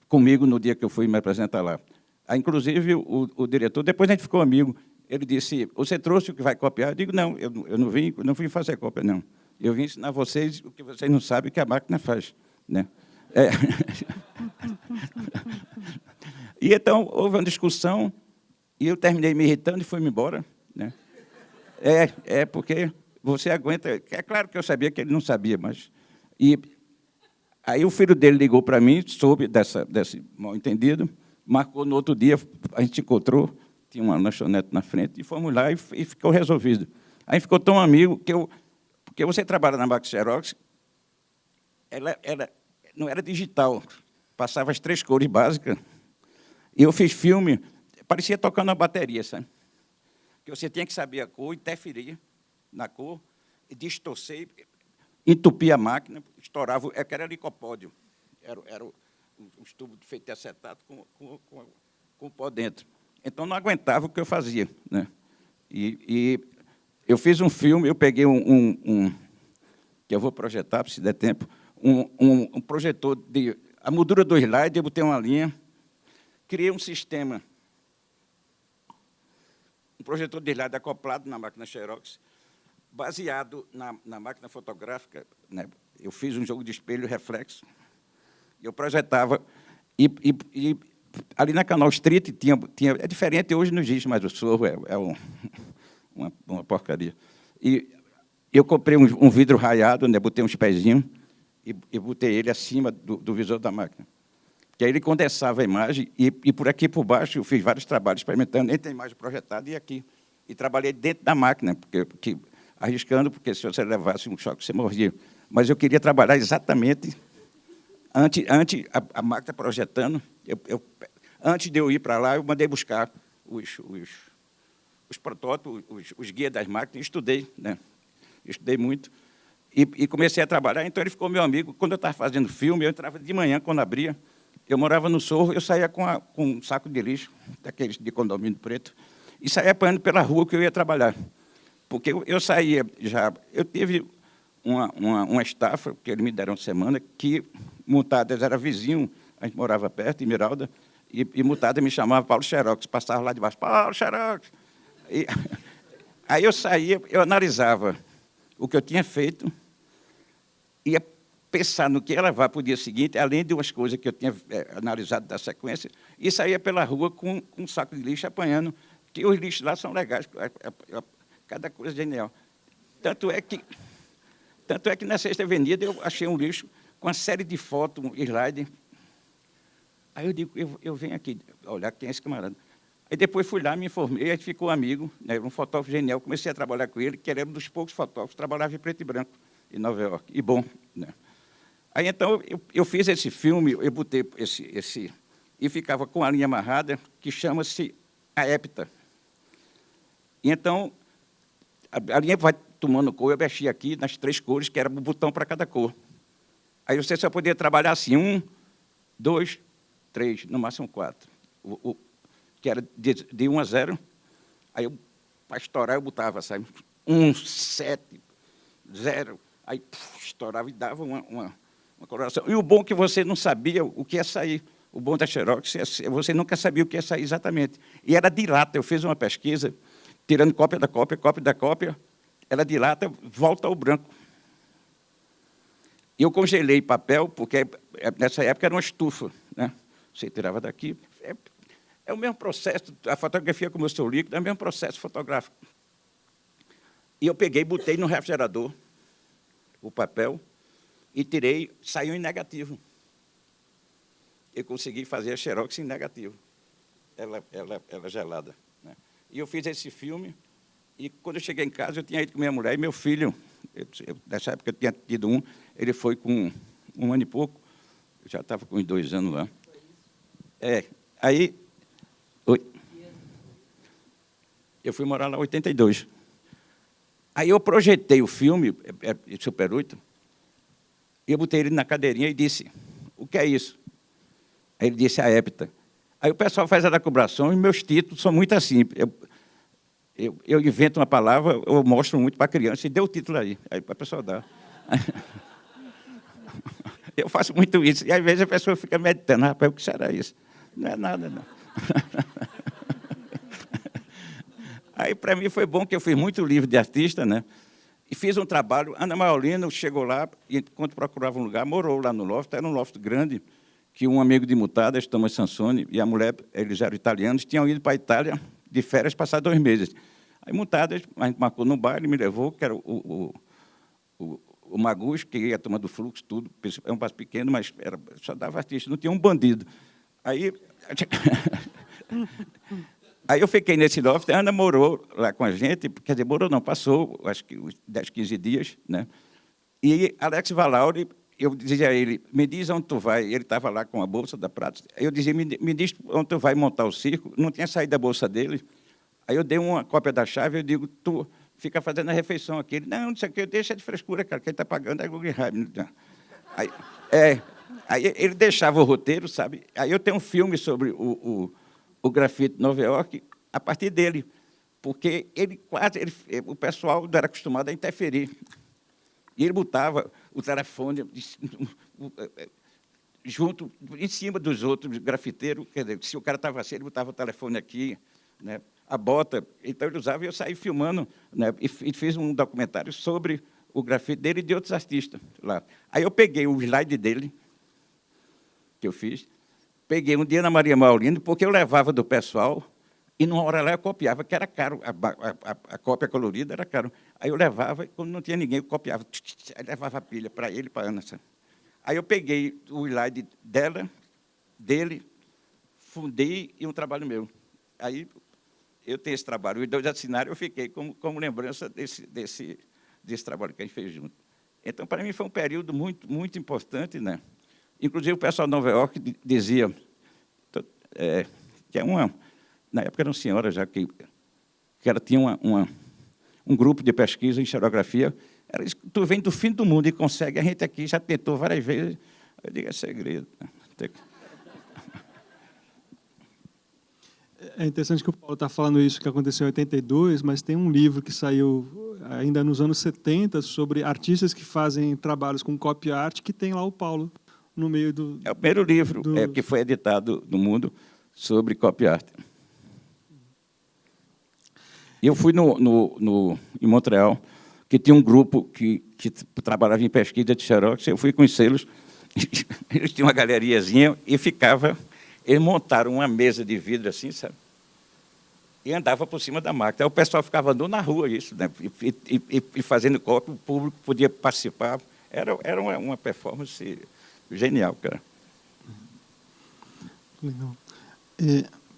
comigo no dia que eu fui me apresentar lá. Aí, inclusive, o diretor, depois a gente ficou amigo, ele disse, você trouxe o que vai copiar? Eu digo, não, eu não vim fazer cópia, não. Eu vim ensinar vocês o que vocês não sabem que a máquina faz, né? E então houve uma discussão e eu terminei me irritando e fui-me embora, né? Porque você aguenta. É claro que eu sabia que ele não sabia, mas aí o filho dele ligou para mim, soube desse mal-entendido, marcou no outro dia, a gente se encontrou, tinha uma lanchonete na frente e fomos lá e ficou resolvido. Aí ficou tão amigo que porque você trabalha na Max Xerox, ela não era digital, passava as 3 cores básicas. E eu fiz filme, parecia tocando uma bateria, sabe? Que você tinha que saber a cor, interferir na cor, e distorcer, entupir a máquina, estourava, era licopódio, era os tubos feitos de acetato com o pó dentro. Então, não aguentava o que eu fazia, né? E eu fiz um filme, eu peguei que eu vou projetar, se der tempo, um projetor a moldura do slide, eu botei uma linha, criei um sistema, um projetor de slide acoplado na máquina Xerox, baseado na máquina fotográfica, né? Eu fiz um jogo de espelho reflexo, eu projetava, e ali na Canal Street tinha... É diferente, hoje não existe mais o Sorro, uma porcaria. E eu comprei um vidro raiado, né? Botei uns pezinhos, e botei ele acima do visor da máquina. Que aí ele condensava a imagem, e por aqui por baixo eu fiz vários trabalhos experimentando entre a imagem projetada e aqui. E trabalhei dentro da máquina, arriscando, porque se você levasse um choque, você morria. Mas eu queria trabalhar exatamente antes a máquina projetando. Antes de eu ir para lá, eu mandei buscar os protótipos, os guias das máquinas, estudei, né? Estudei muito. E comecei a trabalhar, então ele ficou meu amigo. Quando eu estava fazendo filme, eu entrava de manhã, quando abria, eu morava no Sorro, eu saía com um saco de lixo, daqueles de condomínio preto, e saía apanhando pela rua que eu ia trabalhar. Porque eu saía já... Eu tive uma estafa, que eles me deram semana, que Mutadas era vizinho, a gente morava perto, em Miralda, e Mutadas me chamava Paulo Xerox, passava lá debaixo, Paulo Xerox. Aí eu saía, eu analisava o que eu tinha feito, ia pensar no que ia levar para o dia seguinte, além de umas coisas que eu tinha analisado da sequência, e saía pela rua com um saco de lixo apanhando, que os lixos lá são legais, cada coisa genial. Tanto é que na Sexta Avenida eu achei um lixo com uma série de fotos, um slide. Aí eu digo, eu venho aqui olhar quem é esse camarada. Aí depois fui lá, me informei, a gente ficou amigo, né, um fotógrafo genial, comecei a trabalhar com ele, que era um dos poucos fotógrafos que trabalhava em preto e branco, em Nova York, e bom, né? Aí, então, eu fiz esse filme, eu botei e ficava com a linha amarrada, que chama-se a hepta. E, então, a linha vai tomando cor, eu mexi aqui nas 3 cores, que era um botão para cada cor. Aí você só podia trabalhar assim, 1, 2, 3, no máximo 4. Que era de 1 a 0, aí para estourar eu botava, sabe? 1, 7, 0, aí estourava e dava uma coloração. E o bom é que você não sabia o que ia sair. O bom da Xerox, você nunca sabia o que ia sair exatamente. E era dilata, eu fiz uma pesquisa, tirando cópia da cópia, ela dilata, volta ao branco. E eu congelei papel, porque nessa época era uma estufa, né? Você tirava daqui. É o mesmo processo, a fotografia como eu sou líquido, é o mesmo processo fotográfico. E eu peguei, botei no refrigerador o papel e tirei, saiu em negativo. Eu consegui fazer a Xerox em negativo, ela gelada, né? E eu fiz esse filme, e quando eu cheguei em casa, eu tinha ido com minha mulher e meu filho, nessa época eu tinha tido ele foi com 1 ano e pouco, eu já estava com uns 2 anos lá. Aí... Eu fui morar lá em 82. Aí eu projetei o filme, Super 8, e eu botei ele na cadeirinha e disse, o que é isso? Aí ele disse, a hepta. Aí o pessoal faz a elucubração e meus títulos são muito assim. Eu invento uma palavra, eu mostro muito para a criança e deu o título aí para a pessoa dar. Eu faço muito isso. E, às vezes, a pessoa fica meditando, rapaz, o que será isso? Não é nada, não. Aí, para mim, foi bom que eu fiz muito livro de artista, né? E fiz um trabalho. Ana Maurino chegou lá, e, enquanto procurava um lugar, morou lá no loft. Era um loft grande, que um amigo de Mutadas, Thomas Sansoni, e a mulher, eles eram italianos, tinham ido para a Itália de férias, passar 2 meses. Aí, Mutadas, a gente marcou no bar, ele me levou, que era o Magus, que ia tomando fluxo, tudo. É um passo pequeno, mas só dava artista, não tinha um bandido. Aí eu fiquei nesse loft, a Ana morou lá com a gente, quer dizer, morou não, passou, acho que uns 10, 15 dias, né? E Alex Valauri, eu dizia a ele, me diz onde tu vai. Ele estava lá com a bolsa da Prata. Eu dizia, me diz onde tu vai montar o circo. Não tinha saído da bolsa dele. Aí eu dei uma cópia da chave, eu digo, tu fica fazendo a refeição aqui. Ele, não, isso aqui deixa de frescura, cara, quem está pagando é Guggenheim. Aí ele deixava o roteiro, sabe? Aí eu tenho um filme sobre o grafite de Nova York a partir dele, porque o pessoal não era acostumado a interferir. E ele botava o telefone junto, em cima dos outros grafiteiros. Quer dizer, se o cara estava assim, ele botava o telefone aqui, né? A bota. Então, ele usava e eu saí filmando, né? E fiz um documentário sobre o grafite dele e de outros artistas lá. Aí eu peguei o slide dele, que eu fiz, peguei um dia na Maria Maurino, porque eu levava do pessoal, e numa hora lá eu copiava, que era caro, a cópia colorida era caro. Aí eu levava, e quando não tinha ninguém, eu copiava, aí levava a pilha para ele e para a Ana. Aí eu peguei o slide dele, fundei e um trabalho meu. Aí eu tenho esse trabalho, os 2 assinaram, eu fiquei como lembrança desse trabalho que a gente fez junto. Então, para mim, foi um período muito, muito importante, né? Inclusive, o pessoal de Nova York dizia que na época era uma senhora já que ela tinha um grupo de pesquisa em xerografia. Ela disse, tu vem do fim do mundo e consegue, a gente aqui já tentou várias vezes. Eu digo, é segredo. É interessante que o Paulo está falando isso, que aconteceu em 82, mas tem um livro que saiu ainda nos anos 70 sobre artistas que fazem trabalhos com copy art, que tem lá o Paulo no meio do... É o primeiro livro que foi editado no mundo sobre copy art. E eu fui em Montreal, que tinha um grupo que trabalhava em pesquisa de xerox, eu fui com os selos, eles tinham uma galeriazinha e ficava... Eles montaram uma mesa de vidro assim, sabe? E andava por cima da máquina. Aí o pessoal ficava andando na rua, isso, né? E fazendo cópia, o público podia participar. Era uma performance genial, cara. Legal.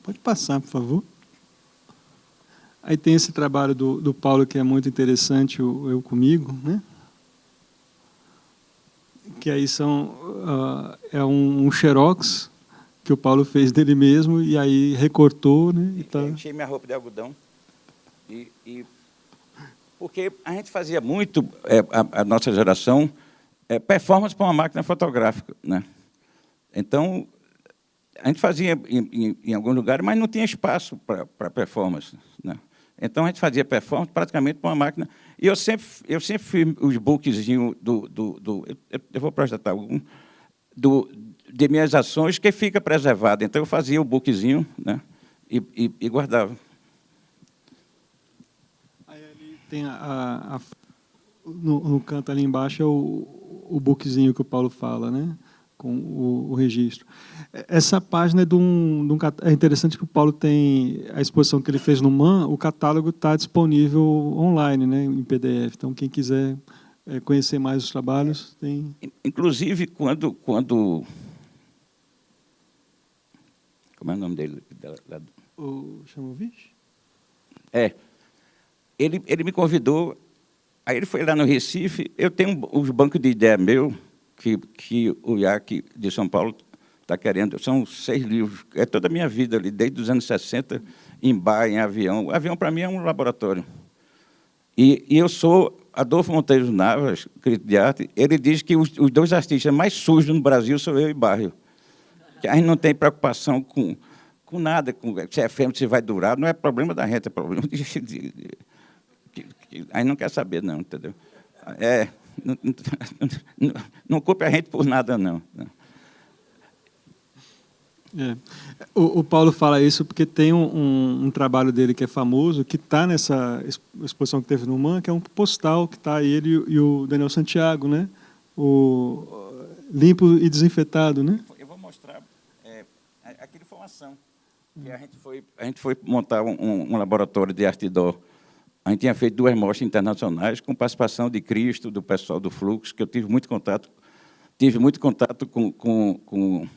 Pode passar, por favor. Aí tem esse trabalho do Paulo, que é muito interessante, o Eu Comigo, né? Que aí é um xerox que o Paulo fez dele mesmo e aí recortou, né? Eu enchi minha roupa de algodão. Porque a gente fazia muito, a nossa geração, performance para uma máquina fotográfica, né? Então, a gente fazia em alguns lugares, mas não tinha espaço para performance, né? Então, a gente fazia performance praticamente para uma máquina. E eu sempre fiz os bookzinhos eu vou projetar algum, de minhas ações, que fica preservado. Então, eu fazia o bookzinho, né, e guardava. Aí ali tem no canto ali embaixo é o bookzinho que o Paulo fala, né, com o registro. Essa página é interessante que o Paulo tem a exposição que ele fez no MAN, o catálogo está disponível online, né, em PDF. Então, quem quiser conhecer mais os trabalhos, tem... Inclusive, quando como é o nome dele? O Chamovich? Ele me convidou, aí ele foi lá no Recife, eu tenho uns bancos de ideia meu, que o IAC de São Paulo está querendo, são 6 livros, é toda a minha vida ali, desde os anos 60, em bar, em avião. O avião, para mim, é um laboratório. E eu sou Adolfo Monteiro Navas, crítico de arte. Ele diz que os dois artistas mais sujos no Brasil sou eu e Barrio. Que a gente não tem preocupação com nada, com se é fêmea, se vai durar. Não é problema da gente, é problema a gente não quer saber, não, entendeu? Não culpe a gente por nada, não. O Paulo fala isso porque tem um trabalho dele que é famoso, que está nessa exposição que teve no MAN, que é um postal que está ele e o Daniel Santiago, né? O limpo e desinfetado, né? Eu vou mostrar. Aquilo foi uma ação. E a gente foi montar um laboratório de arte dó. A gente tinha feito 2 mostras internacionais com participação de Cristo, do pessoal do Fluxo, que eu tive muito contato com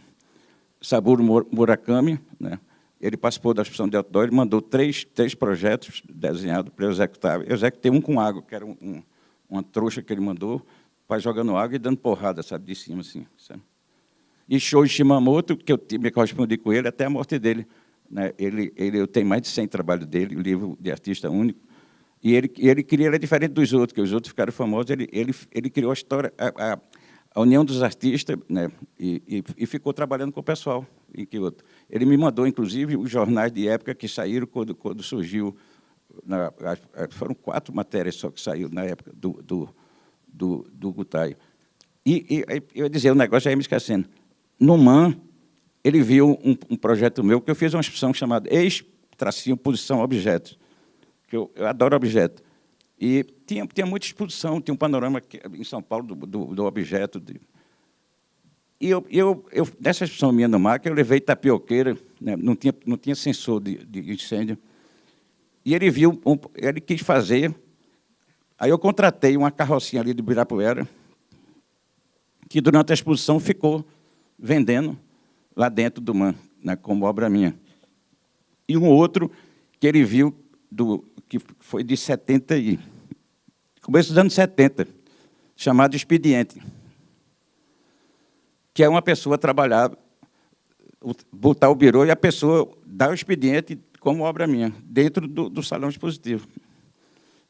Saburo Murakami, né? Ele participou da exposição de outdoor, ele mandou 3 projetos desenhados para eu executar. Eu executei um com água, que era uma trouxa que ele mandou, para jogando água e dando porrada, sabe, de cima, assim, sabe? E Shoji Shimamoto, que eu me correspondi com ele até a morte dele, né? Eu tenho mais de 100 trabalhos dele, o livro de artista único, e ele era diferente dos outros, que os outros ficaram famosos. Ele criou a história, a união dos artistas, né? E ficou trabalhando com o pessoal. Ele me mandou, inclusive, os jornais de época que saíram quando surgiu. Foram 4 matérias só que saíram na época do Gutai. E eu ia dizer, o negócio já ia me esquecendo. No MAN, ele viu um projeto meu, que eu fiz uma exposição chamada Ex-Posição Objetos, que eu adoro objeto. E tinha muita exposição, tinha um panorama em São Paulo do objeto. E nessa exposição minha no MAC, eu levei tapioqueira, né? Não tinha sensor de incêndio. E ele viu, ele quis fazer. Aí eu contratei uma carrocinha ali do Ibirapuera, que durante a exposição ficou vendendo lá dentro do MAN, né, como obra minha. E um outro que ele viu, que foi de começo dos anos 70, chamado Expediente, que é uma pessoa trabalhar, botar o birô e a pessoa dar o expediente como obra minha, dentro do salão expositivo.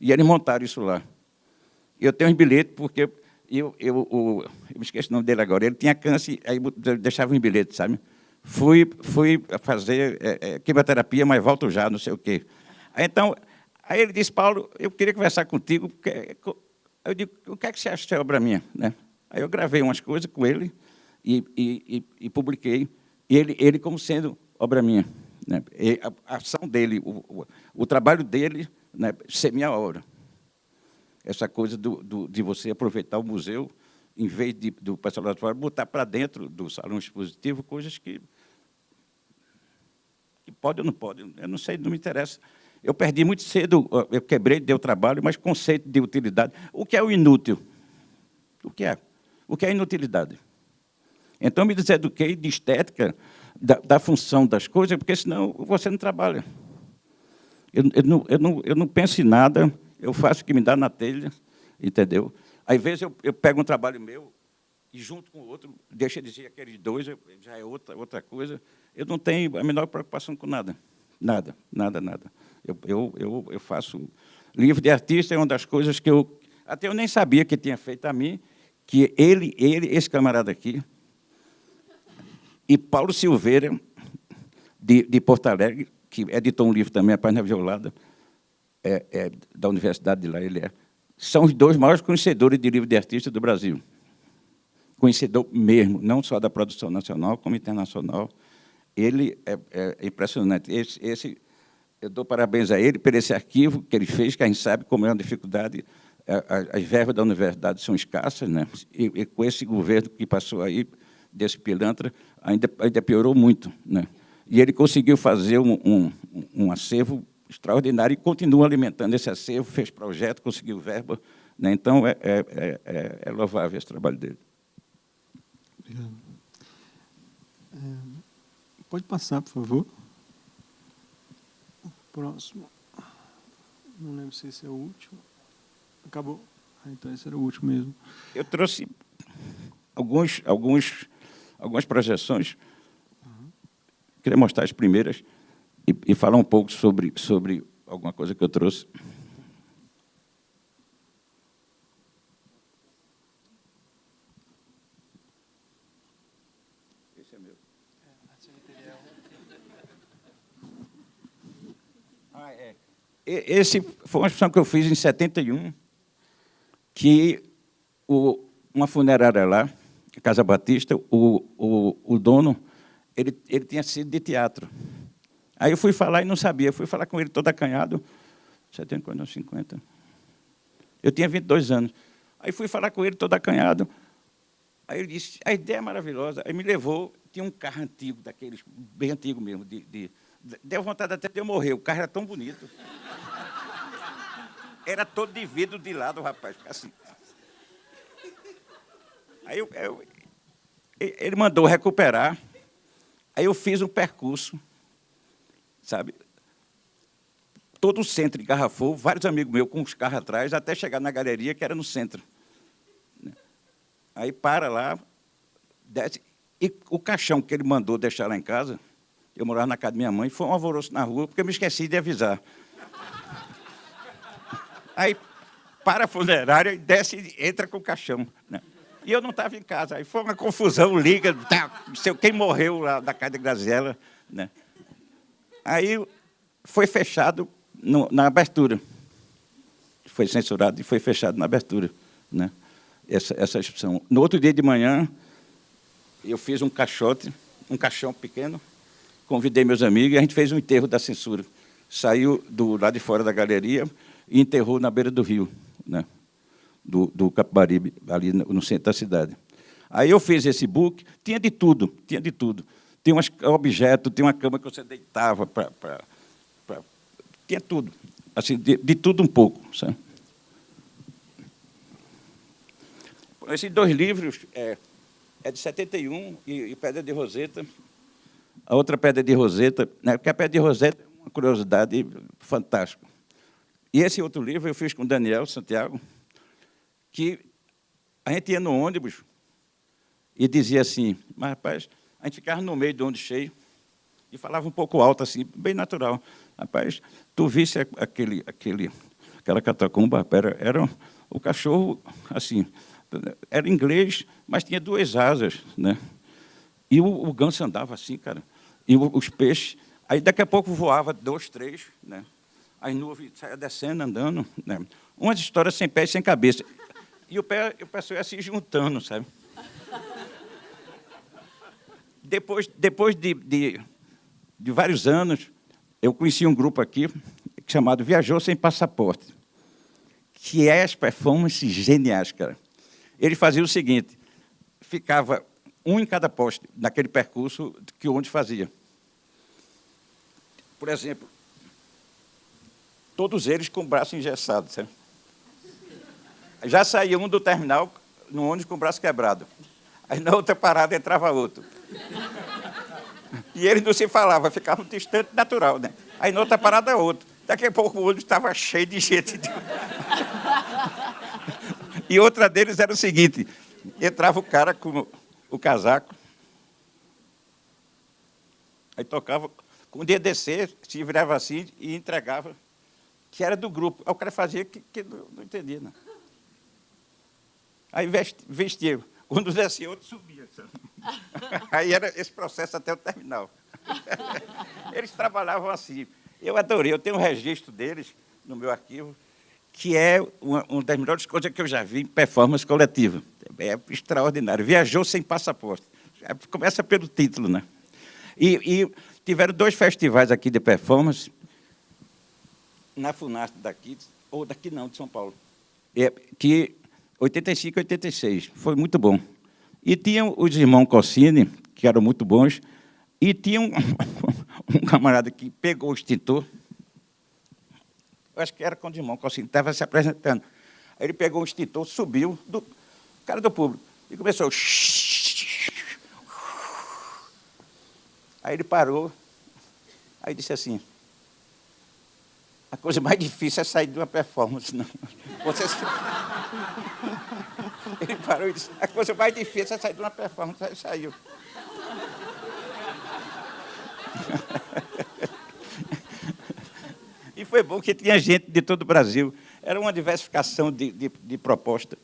E eles montaram isso lá. Eu tenho uns bilhetes, porque eu me esqueço o nome dele agora, ele tinha câncer, aí deixava um bilhete, sabe? Fui fazer quimioterapia, mas volto já, não sei o quê. Aí ele disse, Paulo, eu queria conversar contigo, porque eu digo, o que é que você acha de obra minha? Né? Aí eu gravei umas coisas com ele e publiquei, ele como sendo obra minha. Né? A ação dele, o trabalho dele, né, ser minha obra. Essa coisa de você aproveitar o museu, em vez do pessoal lá de fora, botar para dentro do salão expositivo coisas que pode ou não pode, eu não sei, não me interessa. Eu perdi muito cedo, eu quebrei, deu trabalho, mas conceito de utilidade. O que é o inútil? O que é? O que é inutilidade? Então, me deseduquei de estética, da função das coisas, porque senão você não trabalha. Eu não penso em nada, eu faço o que me dá na telha, entendeu? Às vezes eu pego um trabalho meu e, junto com o outro, deixa de dizer aqueles 2, já é outra coisa. Eu não tenho a menor preocupação com nada. Nada. Eu faço... Livro de artista é uma das coisas que até eu nem sabia que tinha feito a mim, que esse camarada aqui, e Paulo Silveira, de Porto Alegre, que editou um livro também, A Página Violada, da Universidade de lá, são os 2 maiores conhecedores de livro de artista do Brasil. Conhecedor mesmo, não só da produção nacional, como internacional. Ele é impressionante. Eu dou parabéns a ele por esse arquivo que ele fez, que a gente sabe como é uma dificuldade. As verbas da universidade são escassas, né? E com esse governo que passou aí, desse pilantra, ainda piorou muito, né? E ele conseguiu fazer um acervo extraordinário e continua alimentando esse acervo, fez projeto, conseguiu verba, né? Então, é louvável esse trabalho dele. Obrigado. Pode passar, por favor. Próximo. Não lembro se esse é o último. Acabou. Então, esse era o último mesmo. Eu trouxe algumas projeções. Queria mostrar as primeiras e falar um pouco sobre alguma coisa que eu trouxe. esse é meu. Esse foi uma exposição que eu fiz em 71, que uma funerária lá, Casa Batista, o dono, ele tinha sido de teatro. Aí eu fui falar e não sabia. Fui falar com ele todo acanhado, 70, não, 50. Eu tinha 22 anos. Aí fui falar com ele todo acanhado. Aí ele disse, a ideia é maravilhosa. Aí me levou, tinha um carro antigo, daqueles, bem antigo mesmo. Deu vontade até de eu morrer, o carro era tão bonito. Era todo de vidro de lado, rapaz, assim. Aí ele mandou recuperar. Aí eu fiz um percurso, sabe? Todo o centro engarrafou, vários amigos meus com os carros atrás, até chegar na galeria, que era no centro. Aí para lá, desce, e o caixão que ele mandou deixar lá em casa, eu morava na casa da minha mãe, foi um alvoroço na rua, porque eu me esqueci de avisar. Aí para a funerária e desce e entra com o caixão, né? E eu não estava em casa. Aí foi uma confusão, liga, não sei quem morreu lá da casa de Graziella, né? Aí foi fechado na abertura. Foi censurado e foi fechado na abertura, né? Essa exposição. No outro dia de manhã, eu fiz um caixote, um caixão pequeno, convidei meus amigos e a gente fez um enterro da censura. Saiu do lado de fora da galeria e enterrou na beira do rio, né? Do Capibaribe, ali no centro da cidade. Aí eu fiz esse book, tinha de tudo, tinha de tudo. Tinha uns objetos, tinha uma cama que você deitava tinha tudo, assim, de tudo um pouco, sabe? Esses dois livros é de 71 e Pedra de Roseta. A outra Pedra de Roseta, né, porque a Pedra de Roseta é uma curiosidade fantástica. E esse outro livro eu fiz com Daniel Santiago, que a gente ia no ônibus e dizia assim, mas, rapaz, a gente ficava no meio do ônibus cheio e falava um pouco alto, assim, bem natural. Rapaz, tu visse aquela catacumba, era o cachorro, assim, era inglês, mas tinha duas asas, né? E o ganso andava assim, cara, e os peixes, aí daqui a pouco voava 2, 3, né? As nuvens saíam descendo, andando, né? Umas histórias sem pé e sem cabeça. E o pessoal ia se juntando, sabe? Depois de vários anos, eu conheci um grupo aqui chamado Viajou Sem Passaporte, que é as performances geniais, cara. Ele fazia o seguinte, ficava um em cada poste, naquele percurso que o ônibus fazia. Por exemplo, todos eles com o braço engessado, sabe? Já saía um do terminal no ônibus com o braço quebrado. Aí, na outra parada, entrava outro. E eles não se falavam, ficavam distante natural, né? Aí, na outra parada, outro. Daqui a pouco, o ônibus estava cheio de gente. E outra deles era o seguinte, entrava o cara com o casaco, aí tocava, quando ia descer, se virava assim e entregava, que era do grupo. Aí o cara fazia que não entendia, não. Aí vestia. Quando descia, outro subia. Sabe? Aí era esse processo até o terminal. Eles trabalhavam assim. Eu adorei. Eu tenho um registro deles no meu arquivo, que é uma das melhores coisas que eu já vi em performance coletiva. É extraordinário. Viajou Sem Passaporte. Começa pelo título, né? E tiveram 2 festivais aqui de performance, na Funarte daqui, ou daqui não, de São Paulo, que 85 e 86, foi muito bom. E tinham os irmãos Cossini, que eram muito bons, e tinha um camarada que pegou o extintor, eu acho que era com o irmão Cossini, estava se apresentando. Aí ele pegou o extintor, subiu, cara do público, e começou... Aí ele parou, aí disse assim, a coisa mais difícil é sair de uma performance, não. Ele parou e disse, a coisa mais difícil é sair de uma performance, aí saiu. E foi bom que tinha gente de todo o Brasil. Era uma diversificação de proposta,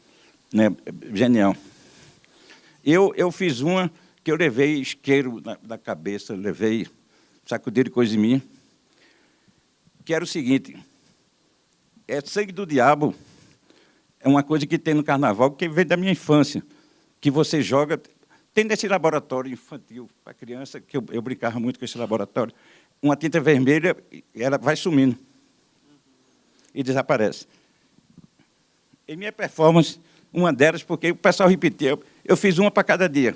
né? Genial. Eu fiz uma que eu levei isqueiro na cabeça, levei sacudir coisa em mim, que era o seguinte: sangue do diabo é uma coisa que tem no carnaval, que veio da minha infância, que você joga. Tem nesse laboratório infantil para criança, que eu brincava muito com esse laboratório, uma tinta vermelha, ela vai sumindo e desaparece. Em minha performance, uma delas, porque o pessoal repetia, eu fiz uma para cada dia.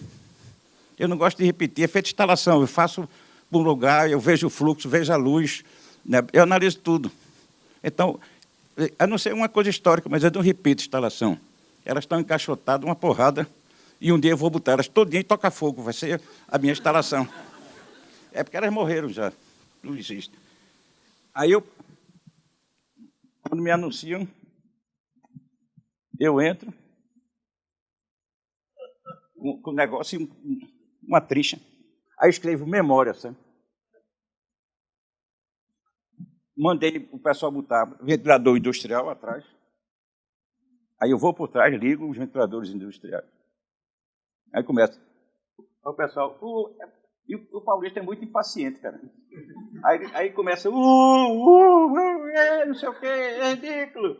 Eu não gosto de repetir, é feita instalação, eu faço para um lugar, eu vejo o fluxo, vejo a luz, né? Eu analiso tudo. Então, a não ser uma coisa histórica, mas eu não repito instalação. Elas estão encaixotadas, uma porrada, e um dia eu vou botar elas todinha e tocar fogo, vai ser a minha instalação. É porque elas morreram já, não existe. Aí, quando me anunciam, eu entro com o negócio, uma trincha. Aí escrevo memória, sabe? Mandei o pessoal botar ventilador industrial atrás. Aí eu vou por trás, ligo os ventiladores industriais. Aí começa. Aí o pessoal, e o paulista é muito impaciente, cara. Aí começa, não sei o quê, é ridículo.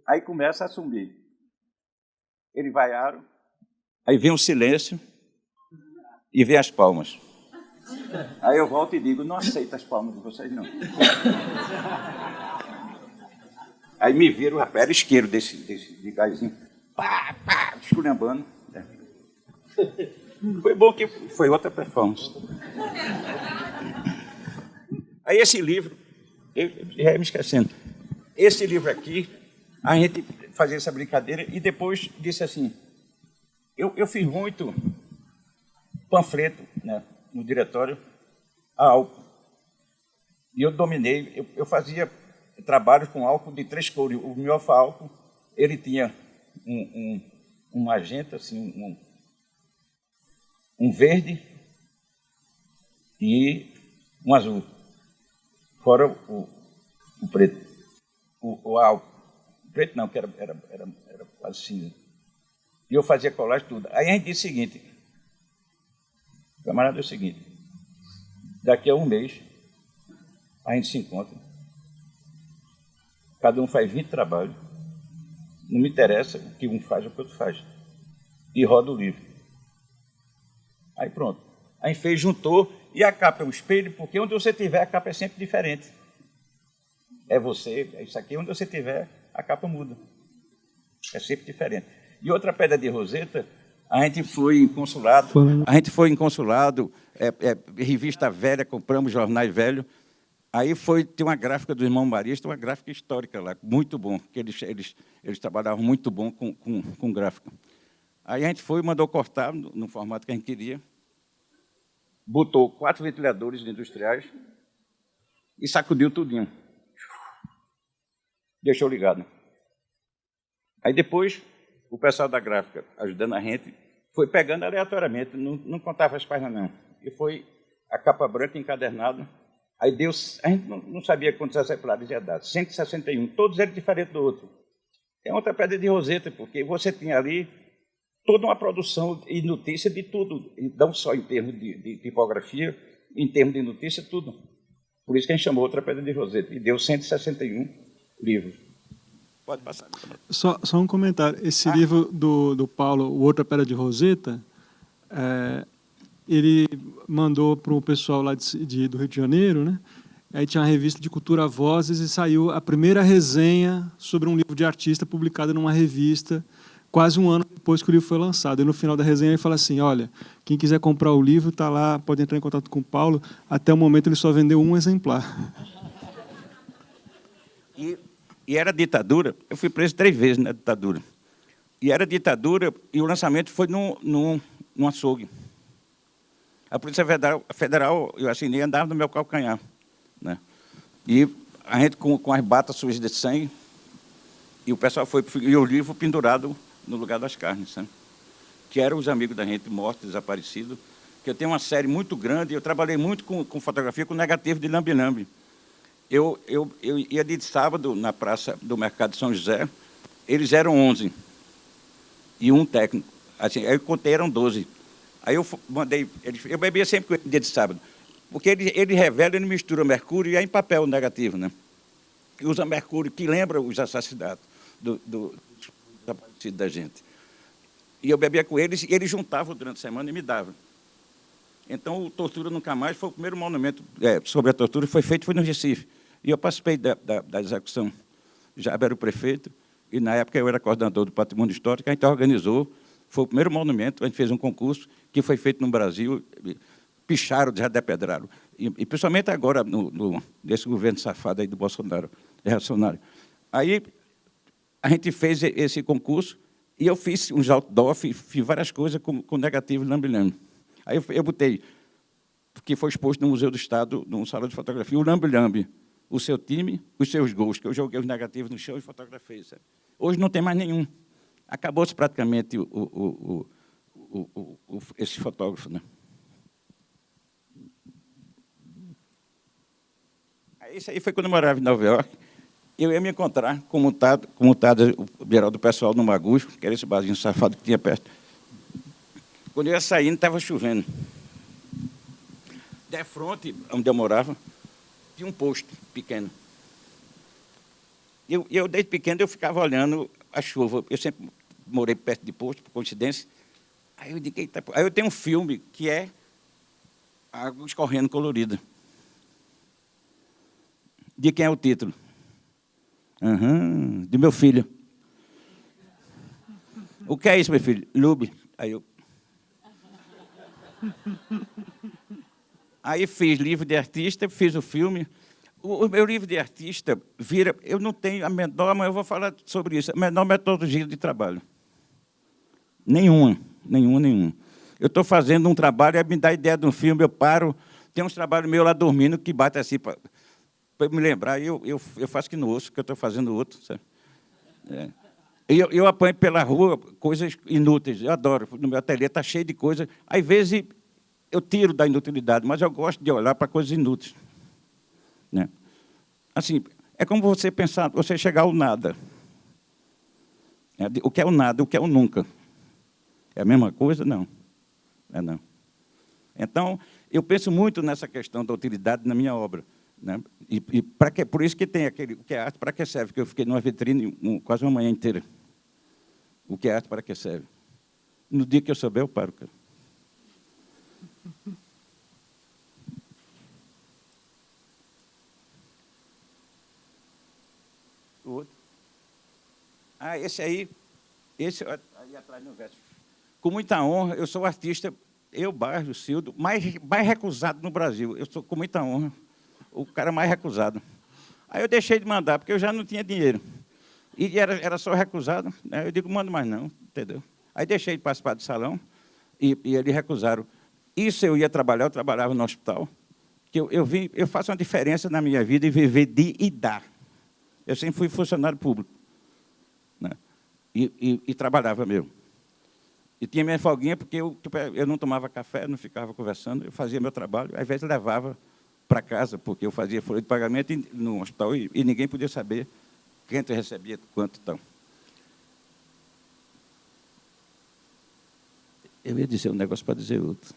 Aí começa a sumir. Ele vaiaram, aí vem um silêncio e vem as palmas. Aí eu volto e digo, não aceito as palmas de vocês, não. Aí me viro, rapaz, era isqueiro de gásinho. Pá, esculhambando. Foi bom que foi outra performance. Aí esse livro, eu já ia me esquecendo, esse livro aqui, a gente fazia essa brincadeira e depois disse assim, eu fiz muito panfleto, né, no diretório a álcool. E eu dominei, eu fazia trabalhos com álcool de 3 cores. O meu alfa-álcool, ele tinha um magenta, assim, um verde e um azul, fora o preto. O álcool. O preto não, que era quase cinza. E eu fazia colagem tudo. Aí a gente disse o seguinte, camarada, é o seguinte, daqui a um mês a gente se encontra, cada um faz 20 trabalhos, não me interessa o que um faz ou o que o outro faz, e roda o livro. Aí pronto. A gente fez, juntou, e a capa é um espelho, porque onde você tiver, a capa é sempre diferente. É você, é isso aqui, onde você tiver, a capa muda. É sempre diferente. E outra pedra de roseta, a gente foi em consulado, revista velha, compramos jornais velhos. Aí tem uma gráfica do irmão Marista, uma gráfica histórica lá, muito bom, que eles trabalhavam muito bom com gráfica. Aí a gente foi, mandou cortar no formato que a gente queria, botou 4 ventiladores industriais e sacudiu tudinho. Deixou ligado. Aí depois, o pessoal da gráfica, ajudando a gente, foi pegando aleatoriamente, não contava as páginas não. E foi a capa branca encadernada. Aí a gente não sabia quantos exemplares ia dar, 161, todos eram diferentes do outro. É outra pedra de roseta, porque você tinha ali toda uma produção e notícia de tudo, não só em termos de tipografia, em termos de notícia, tudo. Por isso que a gente chamou outra pedra de roseta, e deu 161 livros. Pode passar. Só um comentário. Esse livro do Paulo, o Outra Pedra de Roseta, ele mandou para o pessoal lá do Rio de Janeiro, né? Aí tinha uma revista de Cultura Vozes e saiu a primeira resenha sobre um livro de artista publicada numa revista quase um ano depois que o livro foi lançado. E no final da resenha ele fala assim, olha, quem quiser comprar o livro está lá, pode entrar em contato com o Paulo. Até o momento ele só vendeu 1 exemplar. E era ditadura, eu fui preso 3 vezes na ditadura. E era ditadura, e o lançamento foi num açougue. A Polícia Federal, eu assinei, andava no meu calcanhar, né? E a gente com as batas sujas de sangue, e o pessoal e o livro pendurado no lugar das carnes, sabe? Que eram os amigos da gente, mortos, desaparecidos, que eu tenho uma série muito grande, eu trabalhei muito com fotografia, com negativo de lambe-lambe. Eu ia de sábado na praça do Mercado de São José, eles eram 11, e um técnico. Assim, aí eu contei, eram 12. Aí eu mandei... Eu bebia sempre com ele dia de sábado. Porque ele revela, ele mistura mercúrio e é em papel negativo, né? E usa mercúrio, que lembra os assassinatos dos desaparecidos da gente. E eu bebia com eles, e eles juntavam durante a semana e me davam. Então, o Tortura Nunca Mais foi o primeiro monumento sobre a tortura que foi feito, foi no Recife. E eu participei da execução. Já era o prefeito, e na época eu era coordenador do Patrimônio Histórico, a gente organizou, foi o primeiro monumento, a gente fez um concurso que foi feito no Brasil, picharam, já depedraram. E principalmente agora, nesse governo safado aí do Bolsonaro, reacionário. Aí, a gente fez esse concurso, e eu fiz uns outdoor, fiz várias coisas com negativo lambe-lambe. Aí eu botei, que foi exposto no Museu do Estado, num salão de fotografia, o lambe-lambe, o seu time, os seus gols, que eu joguei os negativos no chão e fotografei. Sabe? Hoje não tem mais nenhum. Acabou-se praticamente esse fotógrafo. Né? Isso aí foi quando eu morava em Nova York. Eu ia me encontrar com o geral do pessoal no Magujo, que era esse barzinho safado que tinha perto. Quando eu ia saindo, estava chovendo. De frente, onde eu morava, tinha um posto pequeno. Eu, desde pequeno, eu ficava olhando a chuva. Eu sempre morei perto de posto, por coincidência. Aí eu digo, eita, aí eu tenho um filme que é água escorrendo colorida. De quem é o título? De meu filho. O que é isso, meu filho? Lube. Aí fiz livro de artista, fiz o filme. O meu livro de artista vira... Eu não tenho a menor, mas eu vou falar sobre isso, a menor metodologia de trabalho. Nenhuma. Eu estou fazendo um trabalho, aí me dá a ideia de um filme, eu paro, tem uns trabalhos meus lá dormindo que bate assim para me lembrar, eu faço que no osso, que eu estou fazendo outro. Sabe? Eu apanho pela rua coisas inúteis, eu adoro. No meu ateliê está cheio de coisas. Às vezes, eu tiro da inutilidade, mas eu gosto de olhar para coisas inúteis. Né? Assim, é como você pensar, você chegar ao nada. O que é o nada, o que é o nunca. É a mesma coisa? Não. Não. Então, eu penso muito nessa questão da utilidade na minha obra. Né? E por isso que tem aquele... O que é arte, para que serve? Que eu fiquei numa vitrine quase uma manhã inteira. O que é arte, para que serve? No dia que eu souber, eu paro, cara. O outro. Esse aí atrás no verso. Com muita honra, eu sou artista, Bairro Cildo, mais recusado no Brasil. Eu sou, com muita honra, o cara mais recusado. Aí eu deixei de mandar, porque eu já não tinha dinheiro. E era só recusado. Né? Eu digo, mando mais não, entendeu? Aí deixei de participar do salão e eles recusaram. Isso eu ia trabalhar, eu trabalhava no hospital. Que eu faço uma diferença na minha vida e viver de e dar. Eu sempre fui funcionário público. Né? E trabalhava mesmo. E tinha minha folguinha, porque eu não tomava café, não ficava conversando, eu fazia meu trabalho, às vezes levava para casa, porque eu fazia folha de pagamento no hospital e ninguém podia saber quem tu recebia, quanto então. Eu ia dizer um negócio para dizer outro.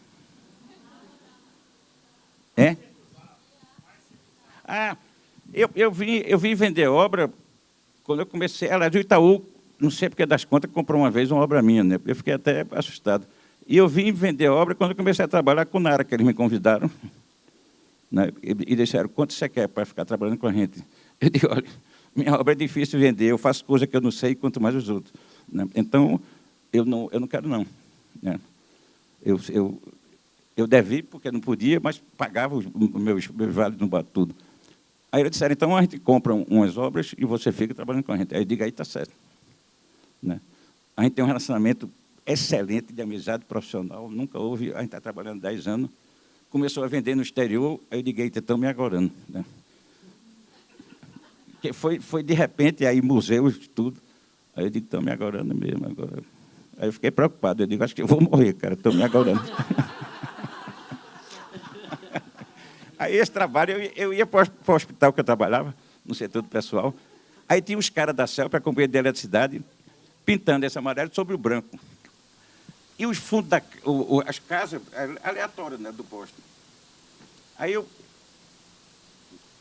Eu vim vender obra quando eu comecei. Ela do Itaú, não sei porque das contas, comprou uma vez uma obra minha, né? Eu fiquei até assustado. E eu vim vender obra quando eu comecei a trabalhar com o Nara, que eles me convidaram. Né? E disseram, quanto você quer para ficar trabalhando com a gente? Eu digo, olha, minha obra é difícil de vender, eu faço coisa que eu não sei, quanto mais os outros. Né? Então, eu não quero, não. Né? Eu devia, porque não podia, mas pagava os meus vales no batudo. Aí eles disseram, então a gente compra umas obras e você fica trabalhando com a gente. Aí eu digo, aí está certo. Né? A gente tem um relacionamento excelente de amizade profissional, nunca houve, a gente está trabalhando 10 anos, começou a vender no exterior, aí eu digo, eita, estão me agorando. Né? Porque foi de repente, aí museus, tudo. Aí eu digo, estão me agorando mesmo agora. Aí eu fiquei preocupado, eu digo, acho que eu vou morrer, cara, estão me agorando. Aí esse trabalho, eu ia para o hospital que eu trabalhava, no setor do pessoal, aí tinha uns caras da CELP, a companhia de eletricidade, pintando esse amarelo sobre o branco. E os fundos, as casas, aleatórias, né, do posto. Aí eu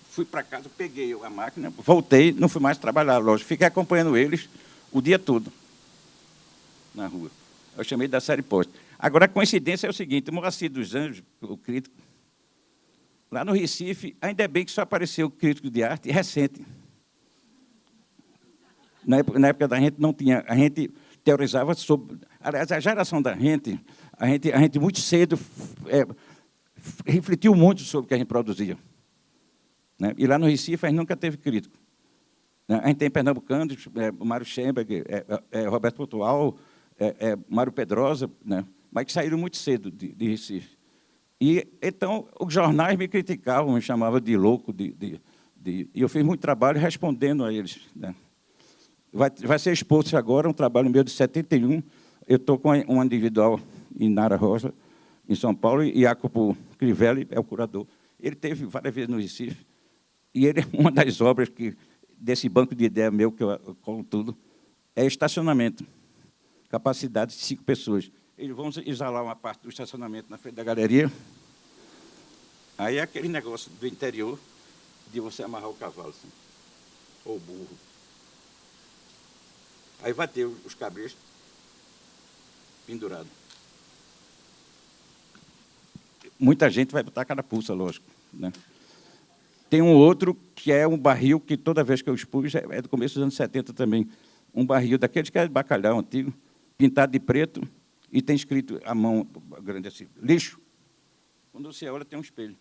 fui para casa, peguei a máquina, voltei, não fui mais trabalhar, lógico. Fiquei acompanhando eles o dia todo na rua. Eu chamei da série posto. Agora, a coincidência é o seguinte, o Moacir dos Anjos, o crítico, lá no Recife, ainda bem que só apareceu o crítico de arte recente. Na época da gente não tinha, a gente teorizava sobre... Aliás, a geração da gente, a gente muito cedo refletiu muito sobre o que a gente produzia. Né? E lá no Recife, a gente nunca teve crítico. Né? A gente tem pernambucanos, Mário Schemberg, Roberto Portual, Mário Pedrosa, né? Mas que saíram muito cedo de Recife. E, então, os jornais me criticavam, me chamavam de louco, e eu fiz muito trabalho respondendo a eles. Né? Vai ser exposto agora um trabalho meu de 71. Eu estou com uma individual em Nara Rosa, em São Paulo, e Jacopo Crivelli é o curador. Ele teve várias vezes no Recife, e ele, uma das obras desse banco de ideia meu, que eu colo tudo, é estacionamento. Capacidade de 5 pessoas. Eles vão isolar uma parte do estacionamento na frente da galeria. Aí é aquele negócio do interior de você amarrar o cavalo, assim, ou o burro. Aí vai ter os cabrestos pendurados. Muita gente vai botar carapuça, lógico. Né? Tem um outro que é um barril que, toda vez que eu expus, é do começo dos anos 70 também. Um barril daqueles que é de bacalhau antigo, pintado de preto, e tem escrito à mão grande assim, lixo. Quando você olha, tem um espelho.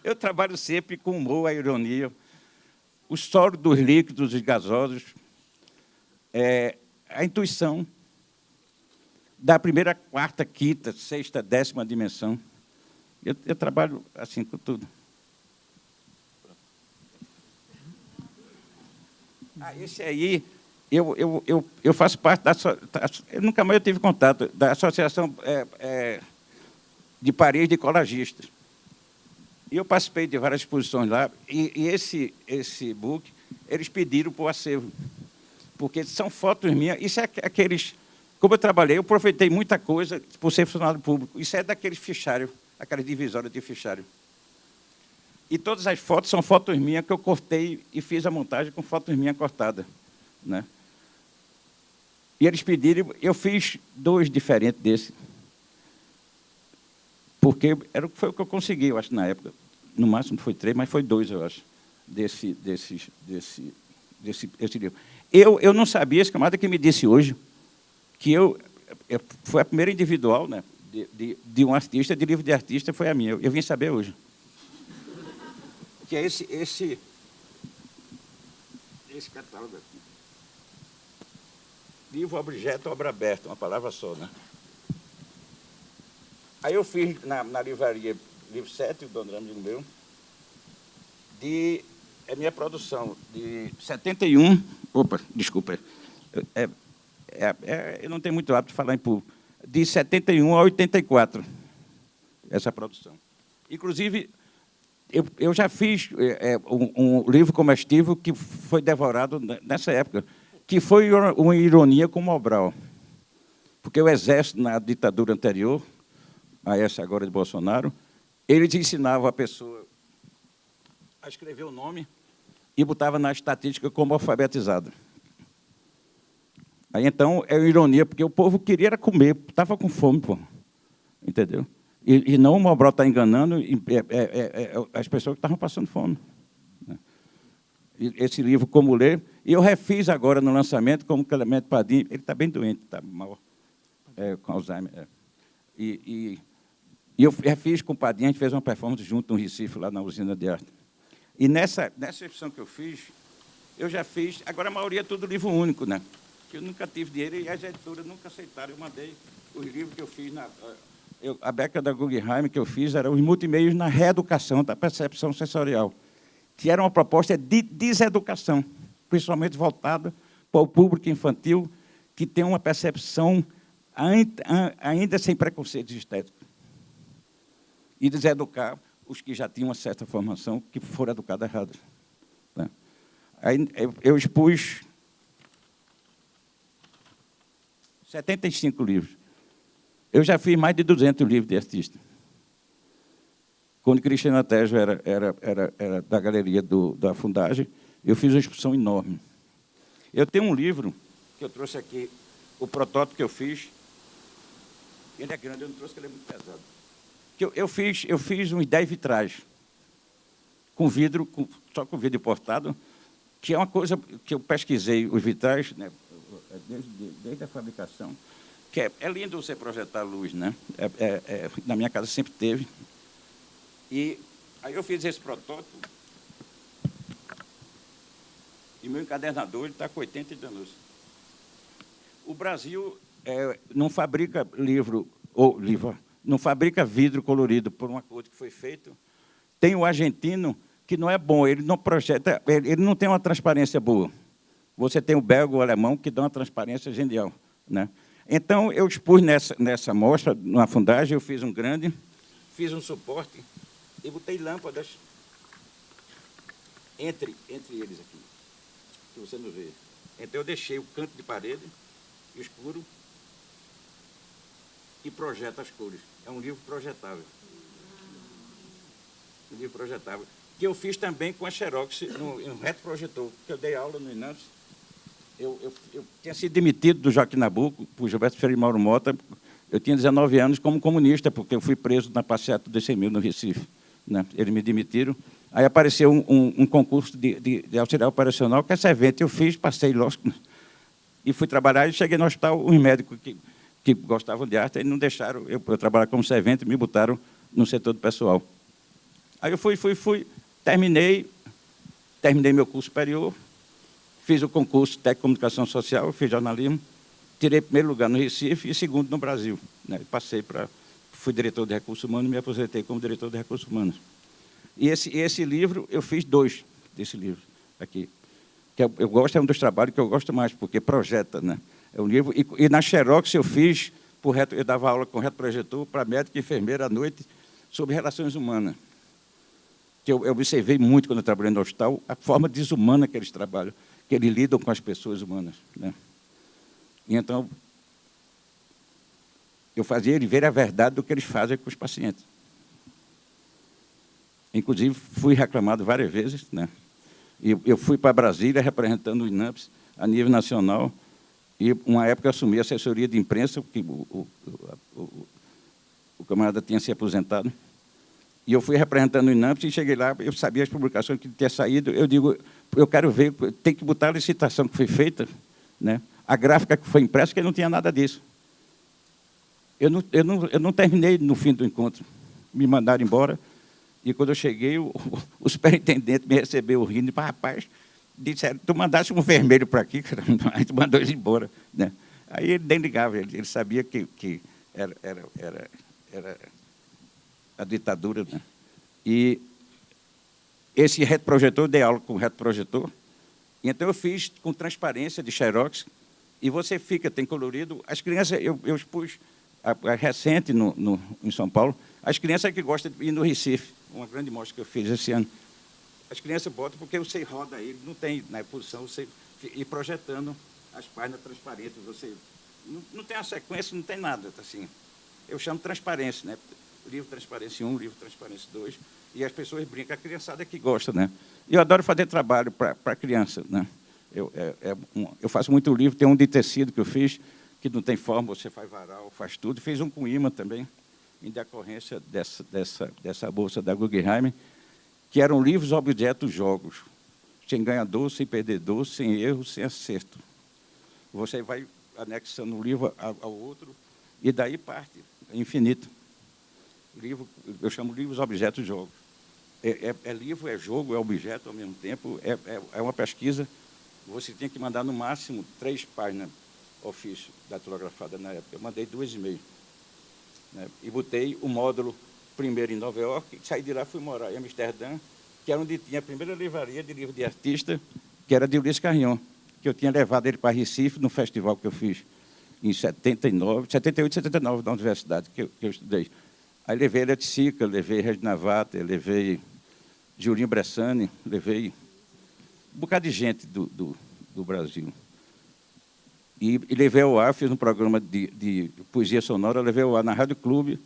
Eu trabalho sempre com humor, a ironia, o sólido dos líquidos e gasosos, a intuição da primeira, quarta, quinta, sexta, 10ª dimensão. Eu trabalho assim com tudo. Esse aí, eu faço parte eu nunca mais tive contato, da Associação de Paris de Colagistas. E eu participei de várias exposições lá, e esse book, eles pediram para o acervo, porque são fotos minhas, isso é aqueles... Como eu trabalhei, eu aproveitei muita coisa por ser funcionário público, isso é daqueles fichários, aquelas divisórias de fichário. E todas as fotos são fotos minhas que eu cortei e fiz a montagem com fotos minhas cortadas. Né? E eles pediram, eu fiz 2 diferentes desse, porque foi o que eu consegui, eu acho, na época. No máximo foi 3, mas foi 2, eu acho, desse livro. Eu não sabia, esse camarada que me disse hoje, que foi a primeira individual, né, de um artista, de livro de artista, foi a minha. Eu vim saber hoje. Que é esse catálogo aqui. Livro, objeto, obra aberta, uma palavra só, né? Aí eu fiz na livraria Livro 7, o dono amigo meu, minha produção de 71. Opa, desculpa. Eu não tenho muito hábito de falar em público. De 71 a 84, essa produção. Inclusive, eu já fiz um livro comestível que foi devorado nessa época, que foi uma ironia com Mobral. Porque o Exército, na ditadura anterior, a essa agora de Bolsonaro, eles ensinavam a pessoa a escrever o nome e botava na estatística como alfabetizado. Aí, então, é uma ironia, porque o povo queria era comer, estava com fome, pô. Entendeu? E não o Mobral está enganando as pessoas que estavam passando fome. Né? Esse livro, Como Ler, e eu refiz agora no lançamento, como Clemente Padim, ele está bem doente, está mal, com Alzheimer. E eu refiz com o Padim, a gente fez uma performance junto no Recife, lá na usina de arte. E nessa edição que eu fiz, eu já fiz, agora a maioria é tudo livro único, né? Que eu nunca tive dinheiro e as editoras nunca aceitaram. Eu mandei os livros que eu fiz, a beca da Guggenheim que eu fiz, eram os multimeios na reeducação da percepção sensorial, que era uma proposta de deseducação, principalmente voltada para o público infantil, que tem uma percepção ainda sem preconceitos estéticos. E deseducar os que já tinham uma certa formação, que foram educados errados. Né? Aí eu expus 75 livros. Eu já fiz mais de 200 livros de artista. Quando Cristina Tejo era da galeria da Fundagem, eu fiz uma exposição enorme. Eu tenho um livro que eu trouxe aqui, o protótipo que eu fiz. Ele é grande, eu não trouxe, porque ele é muito pesado. Eu fiz uns 10 vitrais, com vidro, só com vidro importado, que é uma coisa que eu pesquisei, os vitrais, né, desde a fabricação, que é lindo você projetar luz, né? Na minha casa sempre teve. E aí eu fiz esse protótipo, e meu encadernador está com 80 anos. O Brasil não fabrica não fabrica vidro colorido por um acordo que foi feito. Tem o argentino, que não é bom, ele não projeta, ele não tem uma transparência boa. Você tem o belga ou o alemão, que dá uma transparência genial, né? Então, eu expus nessa mostra, na Fundagem, eu fiz um grande, fiz um suporte e botei lâmpadas entre eles aqui, que você não vê. Então, eu deixei o canto de parede escuro e projeto as cores. É um livro projetável. Um livro projetável. Que eu fiz também com a Xerox, no retroprojetor, que eu dei aula no INAMPS. Eu tinha sido demitido do Joaquim Nabuco, por Gilberto Freire e Mauro Mota. Eu tinha 19 anos como comunista, porque eu fui preso na passeata dos 100 mil, no Recife, né? Eles me demitiram. Aí apareceu um concurso de auxiliar operacional, que é servente. Eu fiz, passei, lógico, e fui trabalhar. E cheguei no hospital, os médicos que gostavam de arte, eles não deixaram eu trabalhar como servente, me botaram no setor do pessoal. Aí eu fui, terminei meu curso superior, fiz o concurso de Técnico de Comunicação Social, fiz jornalismo, tirei primeiro lugar no Recife e segundo no Brasil, né? Fui diretor de Recursos Humanos e me aposentei como diretor de Recursos Humanos. E esse livro, eu fiz 2 desse livro aqui. Que eu gosto, é um dos trabalhos que eu gosto mais, porque projeta, né? É um livro. E na Xerox eu fiz, eu dava aula com retroprojetor para médico e enfermeira à noite sobre relações humanas. Que eu observei muito quando eu trabalhei no hospital, a forma desumana que eles trabalham, que eles lidam com as pessoas humanas, né? E então, eu fazia ele ver a verdade do que eles fazem com os pacientes. Inclusive, fui reclamado várias vezes, né? E eu fui para Brasília representando o INAMPS a nível nacional, e uma época eu assumi a assessoria de imprensa, porque o camarada tinha se aposentado, e eu fui representando o INAMPS e cheguei lá, eu sabia as publicações que tinha saído, eu digo, eu quero ver, tem que botar a licitação que foi feita, né? A gráfica que foi impressa, que não tinha nada disso. Eu não terminei no fim do encontro, me mandaram embora. E quando eu cheguei, o superintendente me recebeu rindo e disse, rapaz, disseram, tu mandaste um vermelho para aqui, cara, aí tu mandou ele embora, né? Aí ele nem ligava, ele sabia que era a ditadura, né? E esse retroprojetor, eu dei aula com o retroprojetor, e então eu fiz com transparência de Xerox, e você tem colorido. As crianças, eu expus recente em São Paulo, as crianças que gostam de ir no Recife, uma grande mostra que eu fiz esse ano. As crianças botam, porque você roda ele, não tem na posição, você ir projetando as páginas transparentes, você não tem a sequência, não tem nada, assim. Eu chamo transparência, né? Livro Transparência 1, livro Transparência 2, e as pessoas brincam, a criançada que gosta, né? E eu adoro fazer trabalho para criança, né? Eu faço muito livro, tem um de tecido que eu fiz, que não tem forma, você faz varal, faz tudo. Fiz um com imã também, em decorrência dessa bolsa da Guggenheim, que eram livros, objetos, jogos. Sem ganhador, sem perdedor, sem erro, sem acerto. Você vai anexando um livro ao outro, e daí parte, é infinito. Livro, eu chamo livros, objetos, jogos. É livro, é jogo, é objeto ao mesmo tempo, é uma pesquisa. Você tem que mandar, no máximo, 3 páginas ofício datilografada na época. Eu mandei 2,5. Né? E botei o módulo primeiro em Nova York, saí de lá, fui morar em Amsterdã, que era onde tinha a primeira livraria de livro de artista, que era de Ulisses Carrion, que eu tinha levado ele para Recife, no festival que eu fiz em 78, 79, na universidade, que eu estudei. Aí levei ele a Tsica, levei Regina Vater, levei Julinho Bressani, levei um bocado de gente do Brasil. E levei ao ar, fiz um programa de poesia sonora, levei ao ar na Rádio Clube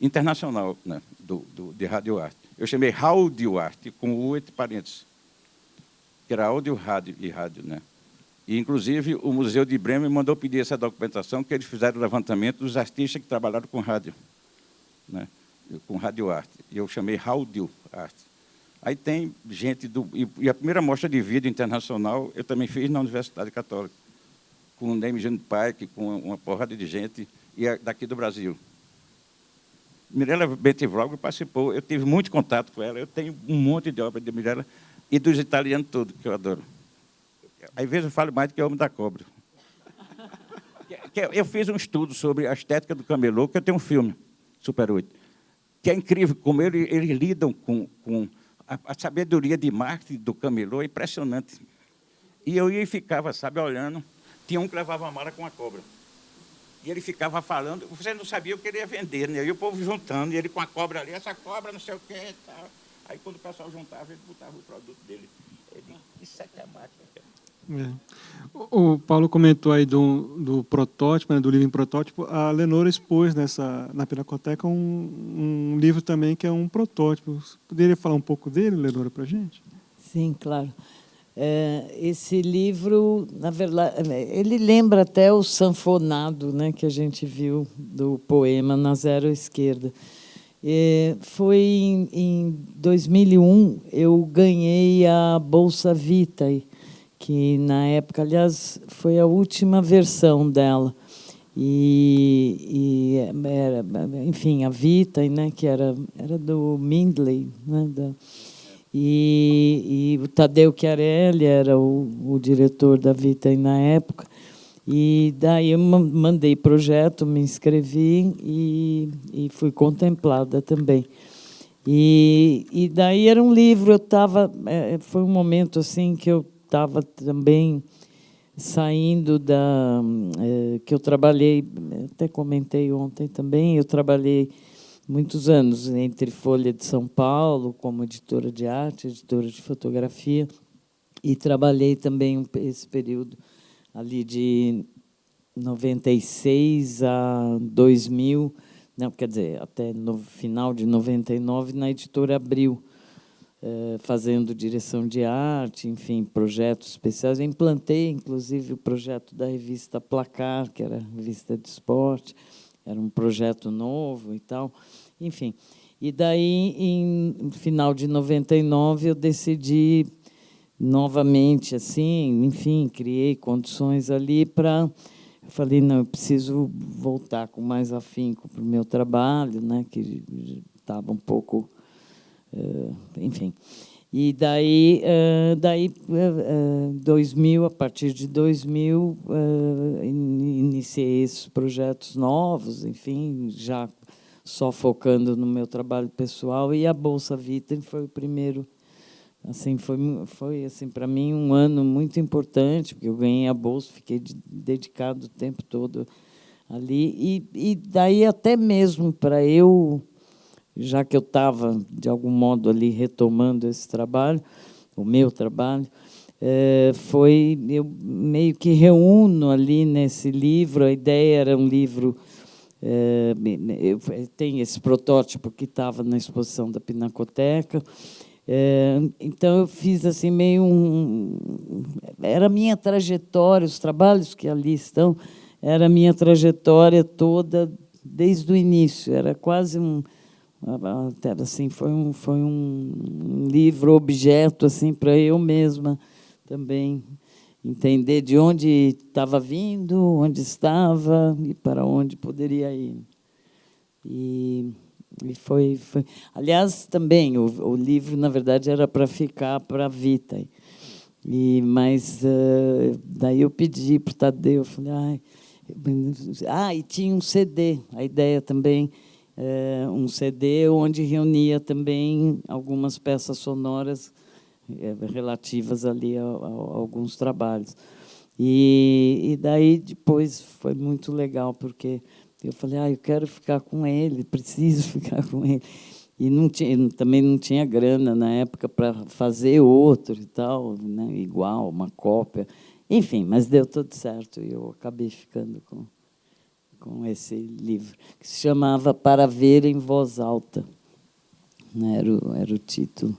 Internacional, né, de Rádio Arte. Eu chamei Rádio Arte, com o entre parênteses, que era áudio, rádio e rádio, né? E, inclusive, o Museu de Bremen mandou pedir essa documentação, que eles fizeram o levantamento dos artistas que trabalharam com rádio, né, com Rádio Arte. E eu chamei Rádio Arte. Aí tem gente do... E a primeira mostra de vídeo internacional eu também fiz na Universidade Católica, com o Neme Júnior Pike, com uma porrada de gente, e daqui do Brasil. Mirella Bentivogli participou, eu tive muito contato com ela, eu tenho um monte de obra de Mirella, e dos italianos todos, que eu adoro. Às vezes eu falo mais do que o Homem da Cobra. Eu fiz um estudo sobre a estética do camelô, que eu tenho um filme, Super 8, que é incrível como eles lidam com a sabedoria de marketing do camelô, é impressionante. E eu ia e ficava, sabe, olhando. Tinha um que levava uma mala com uma cobra. E ele ficava falando, você não sabia o que ele ia vender, né? E o povo juntando, e ele com a cobra ali, essa cobra não sei o quê e tal. Aí, quando o pessoal juntava, ele botava o produto dele. Isso aqui é a máquina. O Paulo comentou aí do protótipo, né, do livro em protótipo. A Lenora expôs na Pinacoteca um livro também que é um protótipo. Você poderia falar um pouco dele, Lenora, para a gente? Sim, claro. Esse livro, na verdade, ele lembra até o sanfonado, né, que a gente viu do poema Na Zero Esquerda. Foi em 2001, eu ganhei a Bolsa Vitae, que, na época, aliás, foi a última versão dela. Enfim, a Vitae, né, que era do Mindley, né, e o Tadeu Chiarelli era o diretor da Vitae na época. E daí eu mandei projeto, me inscrevi e fui contemplada também. E daí era um livro, foi um momento assim que eu estava também saindo que eu trabalhei, até comentei ontem também, eu trabalhei muitos anos entre Folha de São Paulo, como editora de arte, editora de fotografia, e trabalhei também esse período ali de 96 a 2000, não, quer dizer, até no final de 99, na editora Abril, fazendo direção de arte, enfim, projetos especiais. Eu implantei, inclusive, o projeto da revista Placar, que era a revista de esporte, era um projeto novo e tal, enfim. E daí, no final de 99, eu decidi novamente, assim, enfim, criei condições ali para... Falei, não, eu preciso voltar com mais afinco para o meu trabalho, né, que estava um pouco... enfim. E daí, 2000, a partir de 2000, iniciei esses projetos novos, enfim, já só focando no meu trabalho pessoal, e a Bolsa Vitae foi o primeiro. Assim, foi assim, para mim, um ano muito importante, porque eu ganhei a bolsa, fiquei dedicado o tempo todo ali. E daí, até mesmo para eu, já que eu estava, de algum modo, ali retomando esse trabalho, o meu trabalho, eu meio que reúno ali nesse livro, a ideia era um livro... tem esse protótipo que estava na exposição da Pinacoteca. Então, eu fiz assim meio era a minha trajetória, os trabalhos que ali estão, era a minha trajetória toda desde o início. Era quase até assim, foi um livro-objeto assim, para eu mesma também entender de onde estava vindo, onde estava e para onde poderia ir. E foi. Aliás, também, o livro, na verdade, era para ficar para a Vitae. Mas daí eu pedi para o Tadeu, eu falei, e tinha um CD, a ideia também, um CD onde reunia também algumas peças sonoras relativas ali a alguns trabalhos. E daí, depois, foi muito legal, porque eu falei, eu quero ficar com ele, preciso ficar com ele. E também não tinha grana na época para fazer outro e tal, né, igual, uma cópia. Enfim, mas deu tudo certo e eu acabei ficando com esse livro, que se chamava Para Ver em Voz Alta, né? Era o título.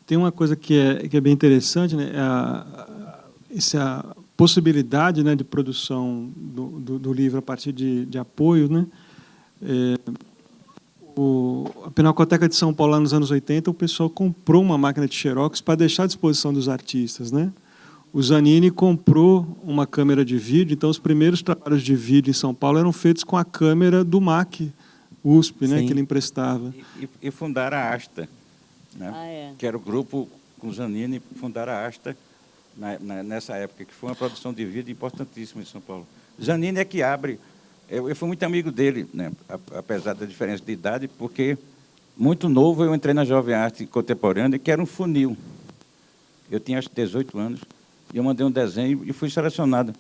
Tem uma coisa que é bem interessante, né? Essa possibilidade, né, de produção do livro a partir de apoio, né? A Pinacoteca de São Paulo, lá nos anos 80, o pessoal comprou uma máquina de xerox para deixar à disposição dos artistas, né? O Zanini comprou uma câmera de vídeo, então os primeiros trabalhos de vídeo em São Paulo eram feitos com a câmera do MAC USP, né, que ele emprestava. E fundaram a Asta, né? Que era o grupo com o Zanini, fundaram a Asta nessa época, que foi uma produção de vídeo importantíssima em São Paulo. Zanini é que abre. Eu fui muito amigo dele, né, apesar da diferença de idade, porque, muito novo, eu entrei na Jovem Arte Contemporânea, que era um funil. Eu tinha, acho que, 18 anos, e eu mandei um desenho e fui selecionado.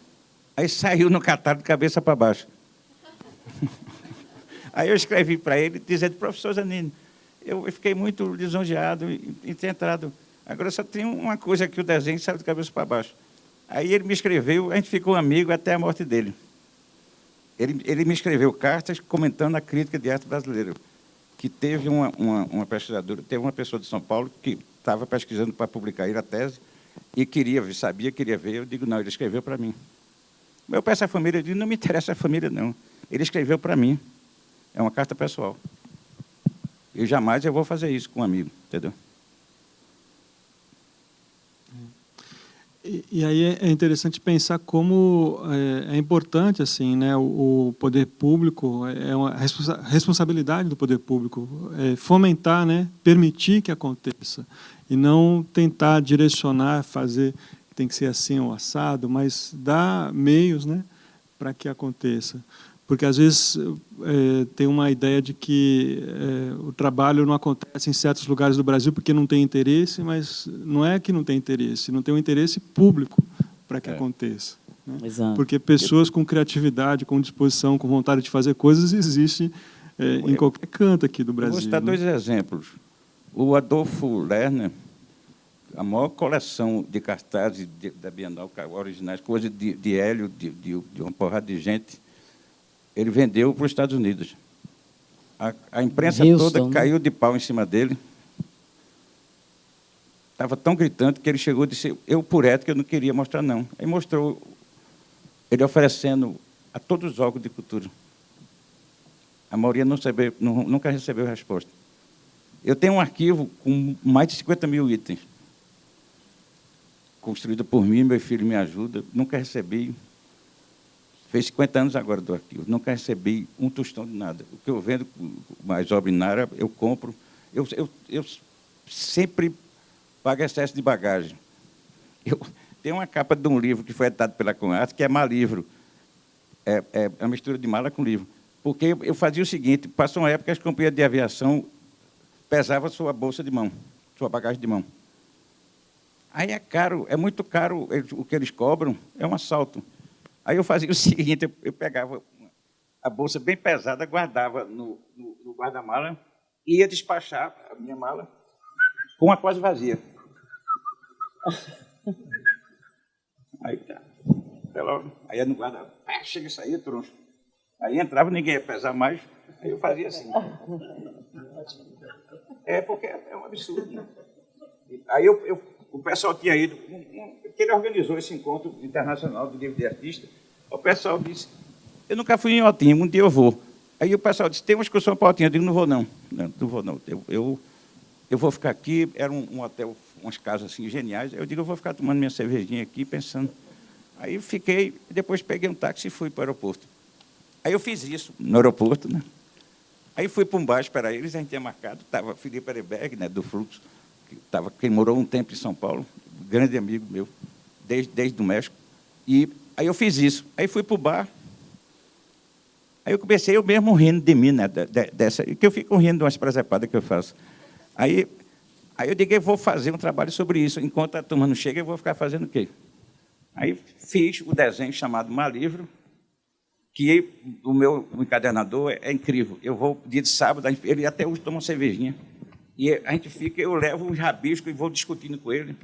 Aí saiu no catálogo de cabeça para baixo. Aí eu escrevi para ele, dizendo: professor Zanini, eu fiquei muito lisonjeado e tentado. Agora só tem uma coisa, que o desenho saiu de cabeça para baixo. Aí ele me escreveu, a gente ficou amigo até a morte dele. Ele me escreveu cartas comentando a crítica de arte brasileira, que teve uma pesquisadora, teve uma pessoa de São Paulo que estava pesquisando para publicar a tese e queria ver. Eu digo: não, ele escreveu para mim. Eu peço à família, eu digo: não me interessa a família, não. Ele escreveu para mim. É uma carta pessoal. E jamais eu vou fazer isso com um amigo, entendeu? E aí é interessante pensar como é importante, assim, né, o poder público, é uma responsabilidade do poder público fomentar, né, permitir que aconteça, e não tentar direcionar, fazer, tem que ser assim ou assado, mas dar meios, né, para que aconteça. Porque, às vezes, tem uma ideia de que o trabalho não acontece em certos lugares do Brasil porque não tem interesse, mas não é que não tem interesse, não tem um interesse público para que aconteça. Né? Exato. Porque pessoas com criatividade, com disposição, com vontade de fazer coisas, existem em qualquer canto aqui do Brasil. Eu vou citar dois exemplos. O Adolfo Lerner, a maior coleção de cartazes da Bienal, originais, coisa de Hélio, de uma porrada de gente, ele vendeu para os Estados Unidos. A imprensa toda caiu de pau em cima dele. Estava tão gritante que ele chegou e disse: eu, por ética, eu não queria mostrar, não. Aí mostrou ele oferecendo a todos os órgãos de cultura. A maioria nunca recebeu resposta. Eu tenho um arquivo com mais de 50 mil itens, construído por mim, meu filho me ajuda, nunca recebi. Fez 50 anos agora do arquivo. Nunca recebi um tostão de nada. O que eu vendo mais obra em área, eu compro. Eu sempre pago excesso de bagagem. Eu tenho uma capa de um livro que foi editado pela Conarte, que é Malivro. É uma mistura de mala com livro. Porque eu fazia o seguinte: passou uma época que as companhias de aviação pesavam sua bolsa de mão, sua bagagem de mão. Aí é caro, é muito caro o que eles cobram, é um assalto. Aí eu fazia o seguinte: eu pegava a bolsa bem pesada, guardava no guarda-mala e ia despachar a minha mala com uma quase vazia. Aí tá. Aí no guarda, chega isso aí, troncho. Aí entrava, ninguém ia pesar mais, aí eu fazia assim. Porque é um absurdo. Aí o pessoal tinha ido, que ele organizou esse encontro internacional do livro de artista. O pessoal disse: eu nunca fui em Altinho, um dia eu vou. Aí o pessoal disse: tem uma excursão para Altinho. Eu digo: não vou não. Não vou não. Eu vou ficar aqui. Era um hotel, umas casas assim geniais. Eu digo: eu vou ficar tomando minha cervejinha aqui, pensando. Aí fiquei, depois peguei um táxi e fui para o aeroporto. Aí eu fiz isso no aeroporto, né? Aí fui para um bar esperar eles, a gente tinha marcado, estava Felipe Ereberg, né, do Fluxo, que morou um tempo em São Paulo, grande amigo meu, desde o México. E aí eu fiz isso. Aí fui para o bar. Aí eu comecei eu mesmo rindo de mim, né, que eu fico rindo de umas presepadas que eu faço. Aí eu digo: eu vou fazer um trabalho sobre isso. Enquanto a turma não chega, eu vou ficar fazendo o quê? Aí fiz o desenho chamado Malivro, que o meu encadernador é incrível. Eu vou, dia de sábado, ele até hoje toma uma cervejinha. E a gente fica, eu levo uns rabiscos e vou discutindo com ele.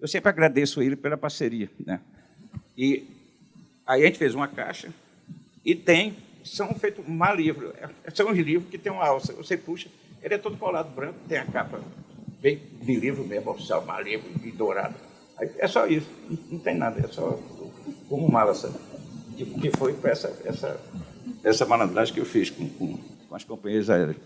Eu sempre agradeço ele pela parceria, né? E aí a gente fez uma caixa e são feitos mal livros. São os livros que tem uma alça. Você puxa, ele é todo colado branco, tem a capa bem de livro mesmo, oficial, mal livro e dourado. Aí é só isso, não tem nada, é só como mala, sabe? Que foi para essa malandragem que eu fiz com as companhias aéreas.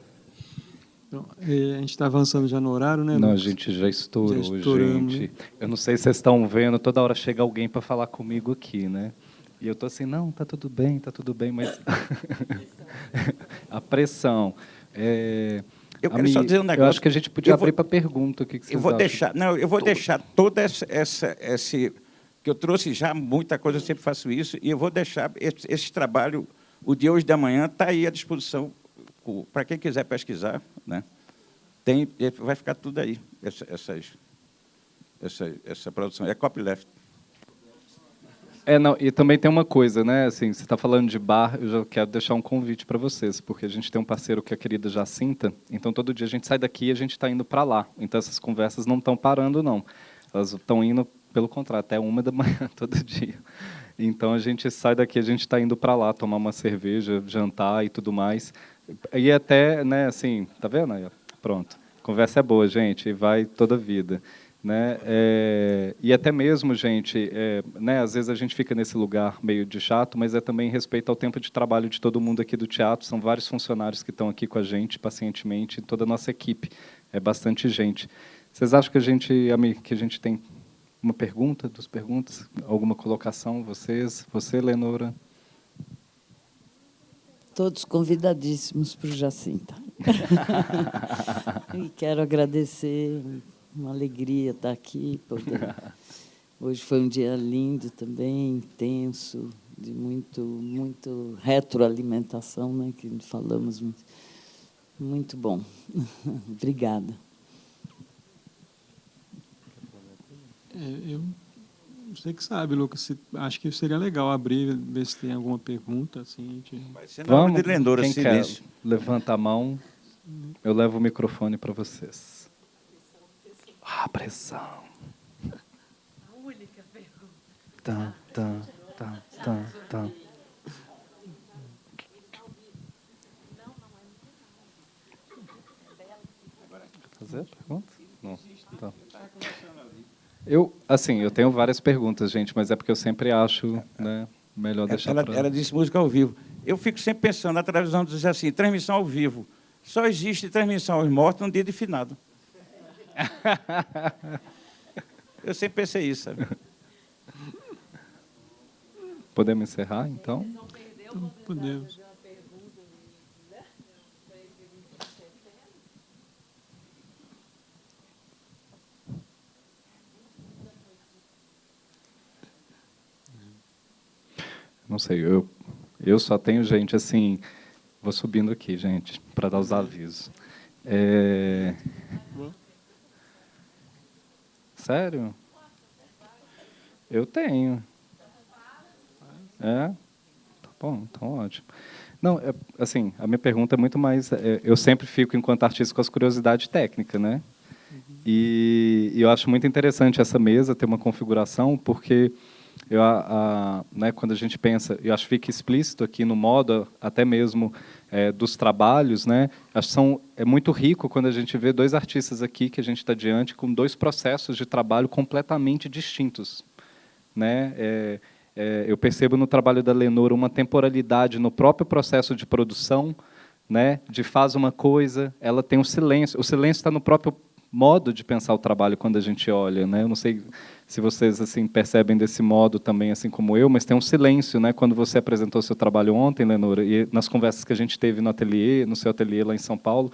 Então, a gente está avançando já no horário, né, Não, a Lucas? gente já estourou, Já estouramos, gente. né? Eu não sei se vocês estão vendo, toda hora chega alguém para falar comigo aqui, né? E eu tô assim, não, tá tudo bem, mas a pressão. Eu quero só dizer um negócio. Eu acho que a gente podia abrir para pergunta. O que vocês eu vou acham? deixar toda esse que eu trouxe já muita coisa, eu sempre faço isso, e eu vou deixar esse trabalho, o de hoje da manhã está aí à disposição para quem quiser pesquisar, né? Vai ficar tudo aí, essa produção. É copyleft. Não, e também tem uma coisa, né? Assim, você está falando de bar, eu já quero deixar um convite para vocês, porque a gente tem um parceiro que é a querida Jacinta, então todo dia a gente sai daqui e a gente está indo para lá. Então essas conversas não estão parando, não. Elas estão indo, pelo contrário, até 1h todo dia. Então a gente sai daqui, a gente está indo para lá tomar uma cerveja, jantar e tudo mais. E até, né? Assim, tá vendo aí? Pronto. Conversa é boa, gente, e vai toda a vida. Né? E até mesmo, gente, né, às vezes a gente fica nesse lugar meio de chato, mas é também em respeito ao tempo de trabalho de todo mundo aqui do teatro. São vários funcionários que estão aqui com a gente, pacientemente, toda a nossa equipe. É bastante gente. Vocês acham que a gente tem uma pergunta, duas perguntas? Alguma colocação? Você, Lenora? Todos convidadíssimos para o Jacinta. E quero agradecer. Uma alegria estar aqui. Hoje foi um dia lindo também, intenso, de muito retroalimentação, né, que falamos. Muito bom. Obrigada. Você que sabe, Lucas. Acho que seria legal abrir, ver se tem alguma pergunta. Assim, Vai ser na hora de Lenora, quem silêncio. quer, levanta a mão, eu levo o microfone para vocês. Pressão. A única pergunta. Tá. Fazer a pergunta? Não. Tá. Eu tenho várias perguntas, gente, mas é porque eu sempre acho, né, melhor deixar para... Ela disse música ao vivo. Eu fico sempre pensando, na televisão diz assim, transmissão ao vivo. Só existe transmissão aos mortos no dia de finado. Eu sempre pensei isso, sabe? Podemos encerrar, então? Então, podemos. Não sei, eu só tenho gente assim... Vou subindo aqui, gente, para dar os avisos. Sério? Eu tenho. Tá bom, então ótimo. Não, assim, a minha pergunta é muito mais... eu sempre fico, enquanto artista, com as curiosidades técnicas, né? E eu acho muito interessante essa mesa ter uma configuração, porque né, quando a gente pensa, eu acho que fica explícito aqui no modo, até mesmo dos trabalhos, né? Acho que é muito rico quando a gente vê dois artistas aqui que a gente está diante com dois processos de trabalho completamente distintos, né? Eu percebo no trabalho da Lenora uma temporalidade no próprio processo de produção, né? De faz uma coisa, ela tem um silêncio. O silêncio está no próprio modo de pensar o trabalho quando a gente olha, né? Eu não sei se vocês assim percebem desse modo também, assim como eu, mas tem um silêncio, né? Quando você apresentou seu trabalho ontem, Lenora, e nas conversas que a gente teve no ateliê, no seu ateliê lá em São Paulo,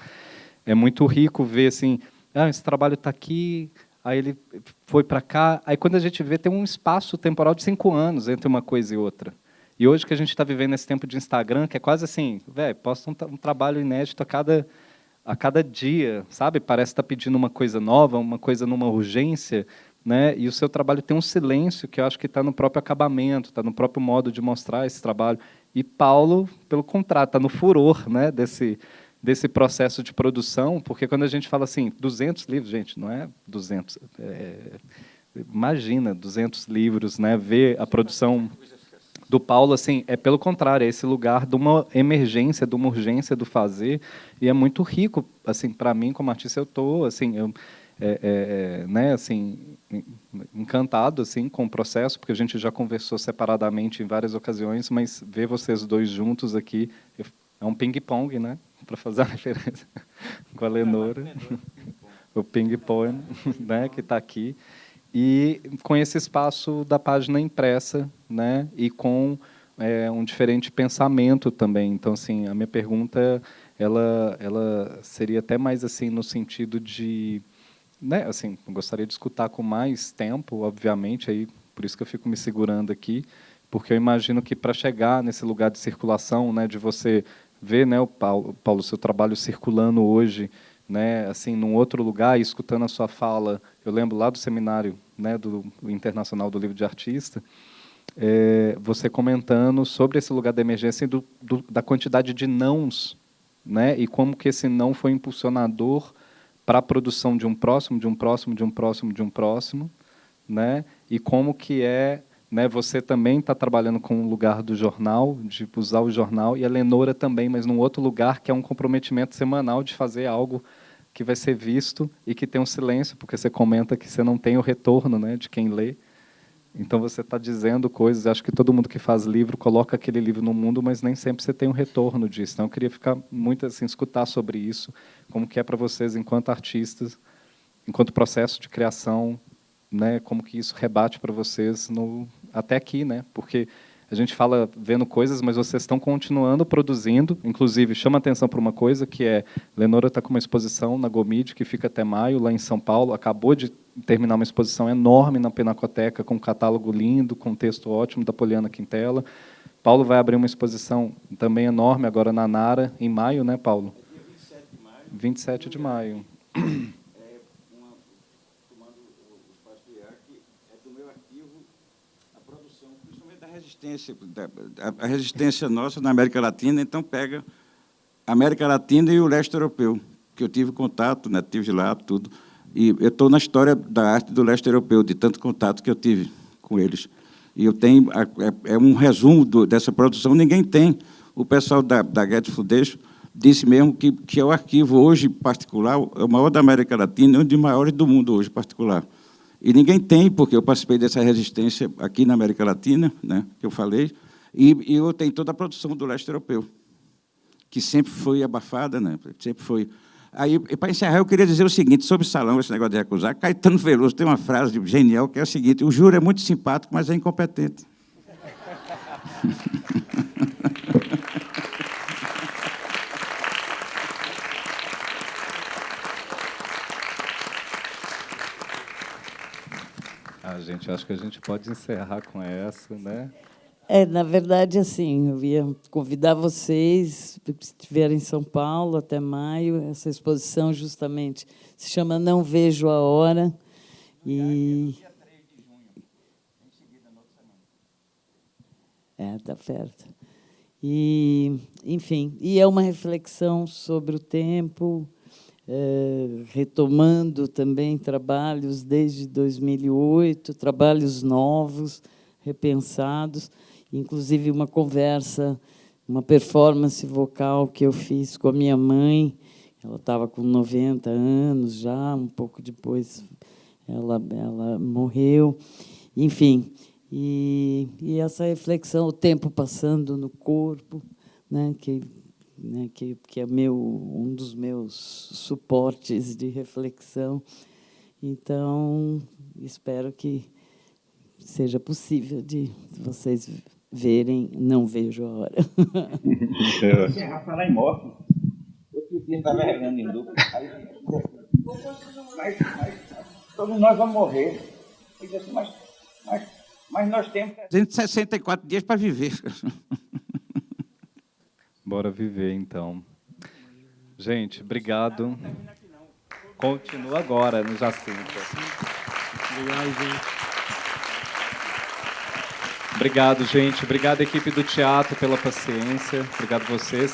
é muito rico ver assim, esse trabalho está aqui, aí ele foi para cá, aí quando a gente vê tem um espaço temporal de 5 anos entre uma coisa e outra. E hoje que a gente está vivendo esse tempo de Instagram, que é quase assim, posta um trabalho inédito a cada dia, sabe? Parece estar pedindo uma coisa nova, uma coisa numa urgência, né? E o seu trabalho tem um silêncio que eu acho que está no próprio acabamento, está no próprio modo de mostrar esse trabalho. E Paulo, pelo contrário, está no furor, né? desse processo de produção, porque quando a gente fala assim, 200 livros, gente, não é 200, imagina, 200 livros, né? Ver a produção do Paulo, assim, é pelo contrário, é esse lugar de uma emergência, de uma urgência do fazer, e é muito rico, assim, para mim, como artista, eu estou, assim, né, assim, encantado, assim, com o processo, porque a gente já conversou separadamente em várias ocasiões, mas ver vocês dois juntos aqui é um ping-pong, né, para fazer a referência com a Lenora, o ping-pong, né, que está aqui. E com esse espaço da página impressa, né, e com um diferente pensamento também. Então, assim, a minha pergunta ela seria até mais assim no sentido de, né, assim, eu gostaria de escutar com mais tempo, obviamente, aí por isso que eu fico me segurando aqui, porque eu imagino que para chegar nesse lugar de circulação, né, de você ver, né, o Paulo, seu trabalho circulando hoje, né, assim, num outro lugar, e escutando a sua fala, eu lembro lá do seminário, né, do Internacional do Livro de Artista, você comentando sobre esse lugar da emergência e da quantidade de nãos, né, e como que esse não foi impulsionador para a produção de um próximo, de um próximo, de um próximo, de um próximo, né, e como que né, você também está trabalhando com o lugar do jornal, de usar o jornal, e a Lenora também, mas num outro lugar, que é um comprometimento semanal de fazer algo que vai ser visto e que tem um silêncio, porque você comenta que você não tem o retorno, né, de quem lê. Então você está dizendo coisas, acho que todo mundo que faz livro coloca aquele livro no mundo, mas nem sempre você tem um retorno disso. Então eu queria ficar muito assim, escutar sobre isso, como que é para vocês enquanto artistas, enquanto processo de criação, né, como que isso rebate para vocês até aqui, né? Porque a gente fala vendo coisas, mas vocês estão continuando produzindo. Inclusive, chama atenção para uma coisa, que Lenora está com uma exposição na Gomide, que fica até maio, lá em São Paulo. Acabou de terminar uma exposição enorme na Pinacoteca, com um catálogo lindo, com um texto ótimo, da Poliana Quintela. Paulo vai abrir uma exposição também enorme agora na Nara, em maio, né, Paulo? 27 de maio. 27 de maio. A resistência nossa na América Latina, então pega a América Latina e o leste europeu, que eu tive contato, né, tive lá, tudo. E eu estou na história da arte do leste europeu, de tanto contato que eu tive com eles. E eu tenho um resumo dessa produção, ninguém tem. O pessoal da Goethe Foundation disse mesmo que é o arquivo hoje particular, é o maior da América Latina e um dos maiores do mundo hoje particular. E ninguém tem, porque eu participei dessa resistência aqui na América Latina, né, que eu falei, e eu tenho toda a produção do leste europeu, que sempre foi abafada, né, sempre foi. Aí, para encerrar, eu queria dizer o seguinte, sobre salão, esse negócio de recusar, Caetano Veloso tem uma frase genial, que é a seguinte: o júri é muito simpático, mas é incompetente. Gente, acho que a gente pode encerrar com essa, né? Na verdade, assim, eu ia convidar vocês, se estiverem em São Paulo até maio, essa exposição justamente se chama Não Vejo a Hora. E dia 3 de junho, em seguida, na outra semana. Está perto. E, enfim, e é uma reflexão sobre o tempo, retomando também trabalhos desde 2008, trabalhos novos, repensados, inclusive uma conversa, uma performance vocal que eu fiz com a minha mãe. Ela estava com 90 anos já, um pouco depois ela morreu. Enfim, e essa reflexão, o tempo passando no corpo, né, que é um dos meus suportes de reflexão. Então, espero que seja possível de vocês verem. Não vejo a hora. Encerrar, falar em morte. Outro dia estava regando em dupla. Mas todos nós vamos morrer. Assim, mas nós temos 364 dias para viver. Bora viver, então. Gente, obrigado. Continua agora no Jacinto. Obrigado, gente. Obrigado, gente. Obrigado, equipe do teatro, pela paciência. Obrigado a vocês.